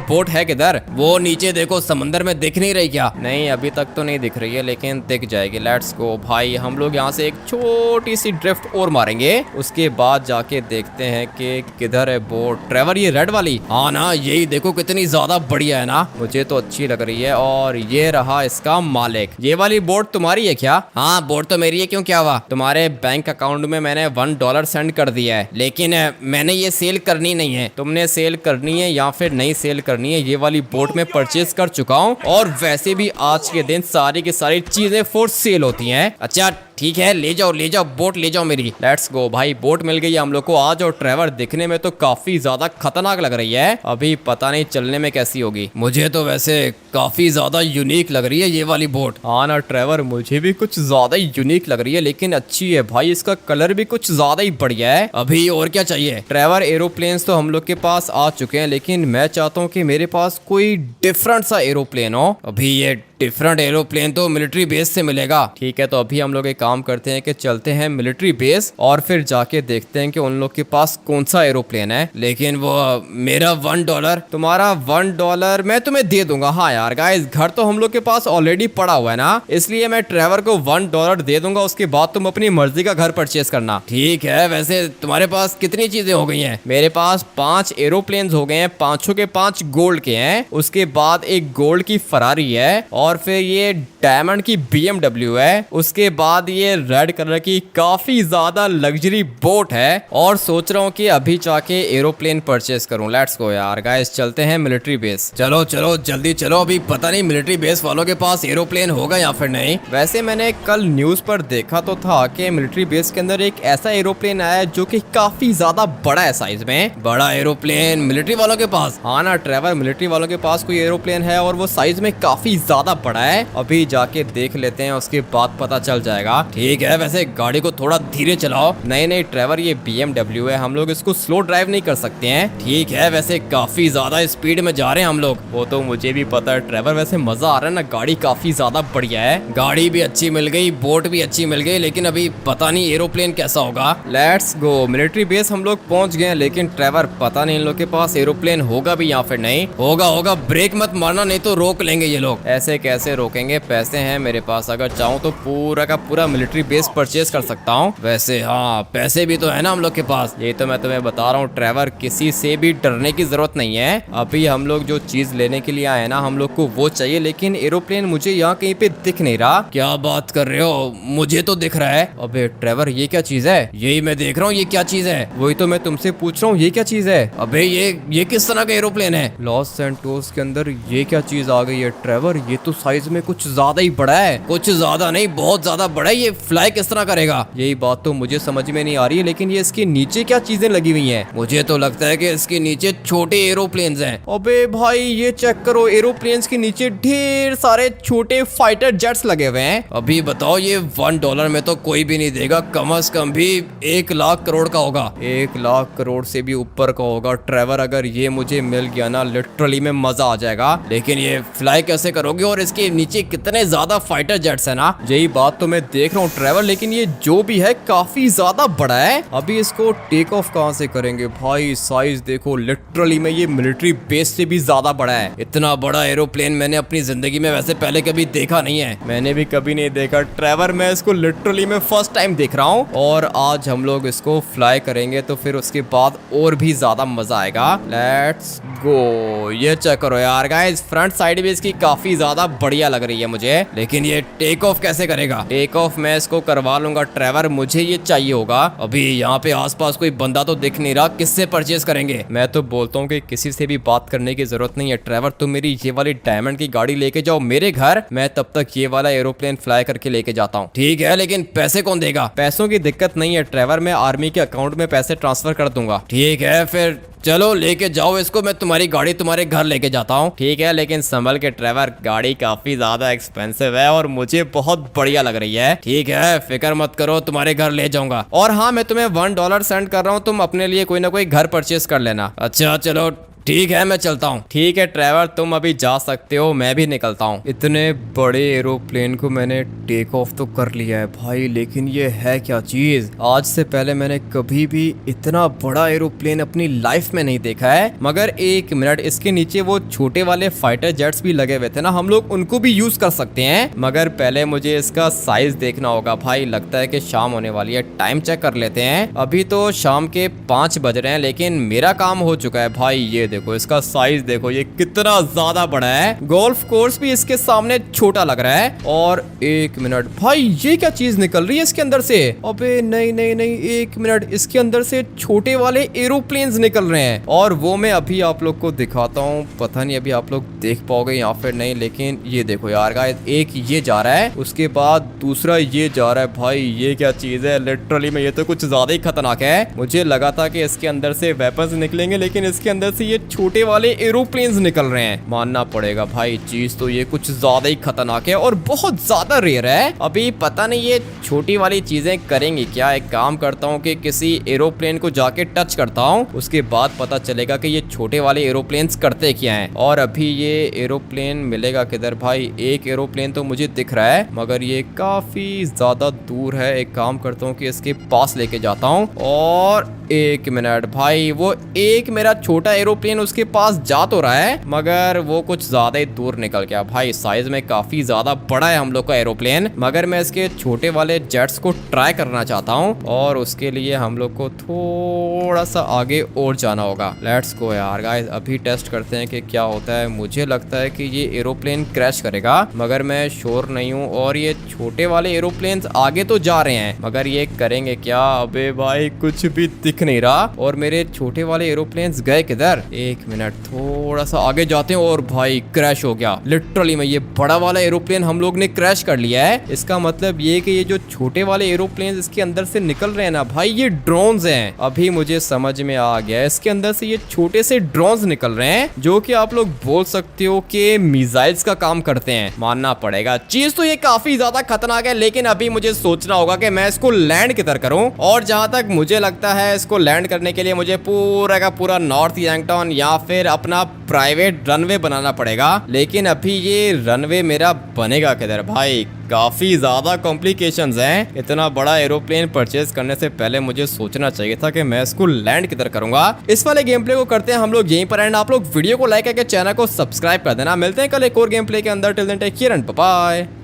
बोट है किधर? वो नीचे देखो, समंदर में दिख नहीं रही क्या? नहीं अभी तक तो नहीं दिख रही है, लेकिन दिख जाएगी। लेट्स गो भाई, हम लोग यहाँ से एक छोटी सी ड्रिफ्ट और मारेंगे, उसके बाद जाके देखते हैं कि किधर है बोट। ट्रेवर ये रेड वाली? हाँ ना, यही देखो कितनी ज्यादा बढ़िया है ना। मुझे तो अच्छी लग रही है। और ये रहा इसका मालिक। ये वाली बोट तुम्हारी है क्या? हाँ बोट तो मेरी है। क्यों, क्या हुआ? तुम्हारे बैंक अकाउंट में मैंने $1 सेंड कर दिया है। लेकिन मैंने ये सेल करनी नहीं है। तुमने सेल करनी है या फिर नहीं सेल करनी है? ये वाली बोट में परचेज कर चुका हूँ और वैसे भी आज के दिन सारी की सारी चीजें फॉर सेल होती हैं। अच्छा ठीक है, ले जाओ बोट ले जाओ मेरी। लेट्स गो भाई, बोट मिल गई हम लोग को आज। और ट्रेवर दिखने में तो काफी ज्यादा खतरनाक लग रही है। अभी पता नहीं चलने में कैसी होगी। मुझे तो वैसे काफी ज्यादा यूनिक लग रही है ये वाली बोट। हाँ ना ट्रेवर, मुझे भी कुछ ज्यादा यूनिक लग रही है, लेकिन अच्छी है भाई। इसका कलर भी कुछ ज्यादा ही बढ़िया है। अभी और क्या चाहिए? ट्रेवर एरोप्लेन्स तो हम लोग के पास आ चुके हैं, लेकिन मैं चाहता हूँ कि मेरे पास कोई डिफरेंट सा एरोप्लेन हो। अभी ये डिफरेंट एरोप्लेन तो मिलिट्री बेस से मिलेगा। ठीक है, तो अभी हम लोग एक काम करते हैं कि चलते हैं मिलिट्री बेस और फिर जाके देखते हैं कि उन लोग के पास कौन सा एरोप्लेन है। लेकिन वो मेरा $1, तुम्हारा $1 मैं तुम्हें दे दूंगा। हाँ यार गाइस, घर तो हम लोग के पास ऑलरेडी पड़ा हुआ है ना, इसलिए मैं ट्रेवर को $1 दे दूंगा। उसके बाद तुम अपनी मर्जी का घर परचेज करना। ठीक है, वैसे तुम्हारे पास कितनी चीजें हो गई हैं? मेरे पास 5 एरोप्लेन हो गए हैं, 5 के 5 गोल्ड के हैं। उसके बाद एक गोल्ड की फरारी है और और फिर ये डायमंड की BMW है, उसके बाद ये रेड कलर की काफी ज्यादा लग्जरी बोट है, और सोच रहा हूँ कि अभी जाके एरोप्लेन परचेस करूँ। लेट्स गो यार गाइस, चलते हैं मिलिट्री बेस। चलो चलो जल्दी चलो, अभी पता नहीं मिलिट्री बेस वालों के पास एरोप्लेन होगा या फिर नहीं। वैसे मैंने कल न्यूज पर देखा तो था कि मिलिट्री बेस के अंदर एक ऐसा एरोप्लेन आया है जो कि काफी ज्यादा बड़ा है साइज में। बड़ा एरोप्लेन मिलिट्री वालों के पास? हाँ ना ट्रेवर, मिलिट्री वालों के पास कोई एरोप्लेन है और वो साइज में काफी ज्यादा बड़ा है। अभी जाके देख लेते हैं, उसके बाद पता चल जाएगा। ठीक है, वैसे गाड़ी को थोड़ा धीरे चलाओ। नहीं ट्रेवर, ये BMW है, हम लोग इसको स्लो ड्राइव नहीं कर सकते हैं। ठीक है, वैसे काफी ज्यादा स्पीड में जा रहे हैं हम लोग। वो तो मुझे भी पता है ट्रेवर, वैसे मजा आ रहा है ना, गाड़ी काफी ज्यादा बढ़िया है। गाड़ी भी अच्छी मिल गई, बोट भी अच्छी मिल गई, लेकिन अभी पता नहीं एरोप्लेन कैसा होगा। लेट्स गो, मिलिट्री बेस हम लोग पहुंच गए हैं, लेकिन ट्रेवर पता नहीं इन लोग के पास एरोप्लेन होगा भी या फिर नहीं। होगा, ब्रेक मत मारना नहीं तो रोक लेंगे ये लोग। ऐसे कैसे रोकेंगे, पैसे हैं मेरे पास, अगर चाहूँ तो पूरा का पूरा मिलिट्री बेस परचेज कर सकता हूँ। वैसे हाँ, पैसे भी तो है ना हम लोग के पास। ये तो मैं तुम्हें बता रहा हूँ ट्रेवर, किसी से भी डरने की जरूरत नहीं है। अभी हम लोग जो चीज लेने के लिए आए ना, हम लोग को वो चाहिए, लेकिन एरोप्लेन मुझे यहाँ कहीं पे दिख नहीं रहा। क्या बात कर रहे हो, मुझे तो दिख रहा है। अबे ट्रेवर, ये क्या चीज है? यही मैं देख रहा हूँ, ये क्या चीज है? वही तो मैं तुमसे पूछ रहा हूँ, ये क्या चीज है? अबे ये किस तरह का एरोप्लेन है? लॉस सैंटोस के अंदर ये क्या चीज आ गई है ट्रेवर? ये तो साइज में कुछ ज्यादा ही बड़ा है। कुछ ज्यादा नहीं, बहुत ज्यादा बड़ा है। ये फ्लाई किस तरह करेगा? यही बात तो मुझे समझ में नहीं आ रही है, लेकिन ये इसके नीचे क्या चीजें लगी हुई हैं? मुझे तो लगता है कि इसके नीचे छोटे एरोप्लेन्स हैं। अबे भाई, ये चेक करो, एरोप्लेन्स के नीचे ढेर सारे छोटे फाइटर जेट्स लगे हुए हैं। अभी बताओ, ये $1 में तो कोई भी नहीं देगा, कम से कम भी 1 लाख करोड़ का होगा। 1 लाख करोड़ से भी ऊपर का होगा ट्रेवर। अगर ये मुझे मिल गया ना, लिटरली में मजा आ जाएगा। लेकिन ये फ्लाई कैसे करोगे, और इसके नीचे कितने ज्यादा फाइटर जेट्स है ना? यही बात तो मैं देख रहा हूँ ट्रेवर, लेकिन ये जो भी है काफी ज्यादा बड़ा है। अभी इसको टेक ऑफ कहाँ से करेंगे भाई? साइज देखो, लिटरली में ये मिलिट्री बेस से भी ज्यादा बड़ा है। इतना बड़ा एरोप्लेन मैंने अपनी जिंदगी में वैसे पहले कभी देखा नहीं है। मैंने भी कभी नहीं देखा ट्रेवर, मैं इसको लिटरली में फर्स्ट टाइम देख रहा हूँ। और आज हम लोग इसको फ्लाई करेंगे तो फिर उसके बाद और भी ज्यादा मजा आएगा। Let's go. ये चेक करो यार गाइस, फ्रंट साइड भी इसकी काफी ज्यादा बढ़िया लग रही है मुझे। लेकिन ये टेक ऑफ कैसे करेगा? टेक ऑफ मैं इसको करवा लूंगा ट्रेवर, मुझे ये चाहिए होगा। अभी यहाँ पे आसपास कोई बंदा तो दिख नहीं रहा, किससे परचेज करेंगे? मैं तो बोलता हूँ कि किसी से भी बात करने की जरूरत नहीं है ट्रेवर, तुम मेरी ये वाली डायमंड की गाड़ी लेके जाओ मेरे घर, मैं तब तक ये वाला एरोप्लेन फ्लाई करके लेके जाता हूँ। ठीक है, लेकिन पैसे कौन देगा? पैसों की दिक्कत नहीं है ट्रेवर, मैं आर्मी के अकाउंट में पैसे ट्रांसफर कर दूंगा। ठीक है, फिर चलो लेके जाओ इसको, मैं तुम्हारी गाड़ी तुम्हारे घर लेके जाता हूँ। ठीक है, लेकिन संभल के ट्रेवर, गाड़ी काफी ज्यादा एक्सपेंसिव है और मुझे बहुत बढ़िया लग रही है। ठीक है, फिक्र मत करो, तुम्हारे घर ले जाऊंगा। और हाँ, मैं तुम्हें $1 सेंड कर रहा हूँ, तुम अपने लिए कोई ना कोई घर परचेज कर लेना। अच्छा चलो ठीक है, मैं चलता हूँ। ठीक है ट्रेवर, तुम अभी जा सकते हो, मैं भी निकलता हूँ। इतने बड़े एरोप्लेन को मैंने टेक ऑफ तो कर लिया है भाई, लेकिन ये है क्या चीज? आज से पहले मैंने कभी भी इतना बड़ा एरोप्लेन अपनी लाइफ में नहीं देखा है। मगर एक मिनट, इसके नीचे वो छोटे वाले फाइटर जेट्स भी लगे हुए थे ना, हम लोग उनको भी यूज कर सकते हैं। मगर पहले मुझे इसका साइज देखना होगा भाई। लगता है कि शाम होने वाली है, टाइम चेक कर लेते हैं। अभी तो शाम के 5 बज रहे हैं, लेकिन मेरा काम हो चुका है भाई। ये देखो, इसका साइज देखो, ये कितना ज्यादा बड़ा है। गोल्फ कोर्स भी इसके सामने छोटा लग रहा है। और एक मिनट भाई, ये क्या चीज निकल रही है इसके अंदर से? अबे नहीं, एक मिनट, इसके अंदर से छोटे वाले एरोप्लेन्स निकल रहे हैं, और वो मैं अभी आप लोग को दिखाता हूँ। पता नहीं अभी आप लोग देख पाओगे या फिर नहीं, लेकिन ये देखो यार गाइस, एक ये जा रहा है, उसके बाद दूसरा ये जा रहा है। भाई ये क्या चीज है? लिटरली में ये तो कुछ ज्यादा ही खतरनाक है। मुझे लगा था कि इसके अंदर से वेपन्स निकलेंगे, लेकिन इसके अंदर से ये छोटे वाले एरोप्लेन्स निकल रहे हैं। मानना पड़ेगा भाई, चीज तो ये कुछ ज्यादा ही खतरनाक है और बहुत ज्यादा रेयर है। अभी पता नहीं ये छोटी वाली चीजें करेंगी क्या। एक काम करता हूँ कि किसी एरोप्लेन को जाके टच करता हूँ, उसके बाद पता चलेगा कि ये छोटे वाले एरोप्लेन्स करते क्या हैं। और अभी ये एरोप्लेन मिलेगा किधर भाई? एक एरोप्लेन तो मुझे दिख रहा है, मगर ये काफी ज्यादा दूर है। एक काम करता हूँ कि इसके पास लेके जाता हूँ। और एक मिनट भाई, वो एक मेरा छोटा एरोप्लेन एरोप्लेन उसके पास जा तो रहा है मगर वो कुछ ज्यादा ही दूर निकल गया। भाई साइज में काफी ज्यादा बड़ा है हम लोग का एरोप्लेन, मगर मैं इसके छोटे वाले जेट्स को ट्राई करना चाहता हूँ और उसके लिए हम लोग को थोड़ा सा आगे और जाना होगा। लेट्स गो यार गाइस, अभी टेस्ट करते हैं कि क्या होता है। मुझे लगता है कि ये एरोप्लेन क्रैश करेगा मगर मैं श्योर नहीं हूँ। और ये छोटे वाले एरोप्लेन आगे तो जा रहे हैं मगर ये करेंगे क्या? अबे भाई कुछ भी दिख नहीं रहा। और मेरे छोटे वाले एरोप्लेन गए किधर? एक मिनट, थोड़ा सा आगे जाते हैं और भाई क्रैश हो गया लिटरली में। ये बड़ा वाला एरोप्लेन हम लोग ने क्रैश कर लिया है। इसका मतलब ये कि ये जो छोटे वाले एरोप्लेन इसके अंदर से निकल रहे हैं ना भाई, ये ड्रोन्स हैं। अभी मुझे समझ में आ गया, इसके अंदर से ये छोटे से ड्रोन्स निकल रहे हैं जो कि आप लोग बोल सकते हो कि मिसाइल्स का काम करते हैं। मानना पड़ेगा, चीज तो ये काफी ज्यादा खतरनाक है, लेकिन अभी मुझे सोचना होगा कि मैं इसको लैंड किधर करूं। और जहां तक मुझे लगता है इसको लैंड करने के लिए मुझे पूरा का पूरा नॉर्थ यंगटाउन या फिर अपना प्राइवेट रनवे बनाना पड़ेगा। लेकिन अभी ये रनवे मेरा बनेगा किधर भाई? काफी ज्यादा कॉम्प्लिकेशंस हैं। इतना बड़ा एरोप्लेन परचेज करने से पहले मुझे सोचना चाहिए था कि मैं इसको लैंड किधर करूंगा। इस वाले गेम प्ले को करते हैं हम लोग यहीं पर एंड। आप लोग वीडियो को लाइक करके चैनल को सब्सक्राइब कर देना। मिलते हैं कल एक और गेम प्ले के अंदर। Till then take care and bye bye.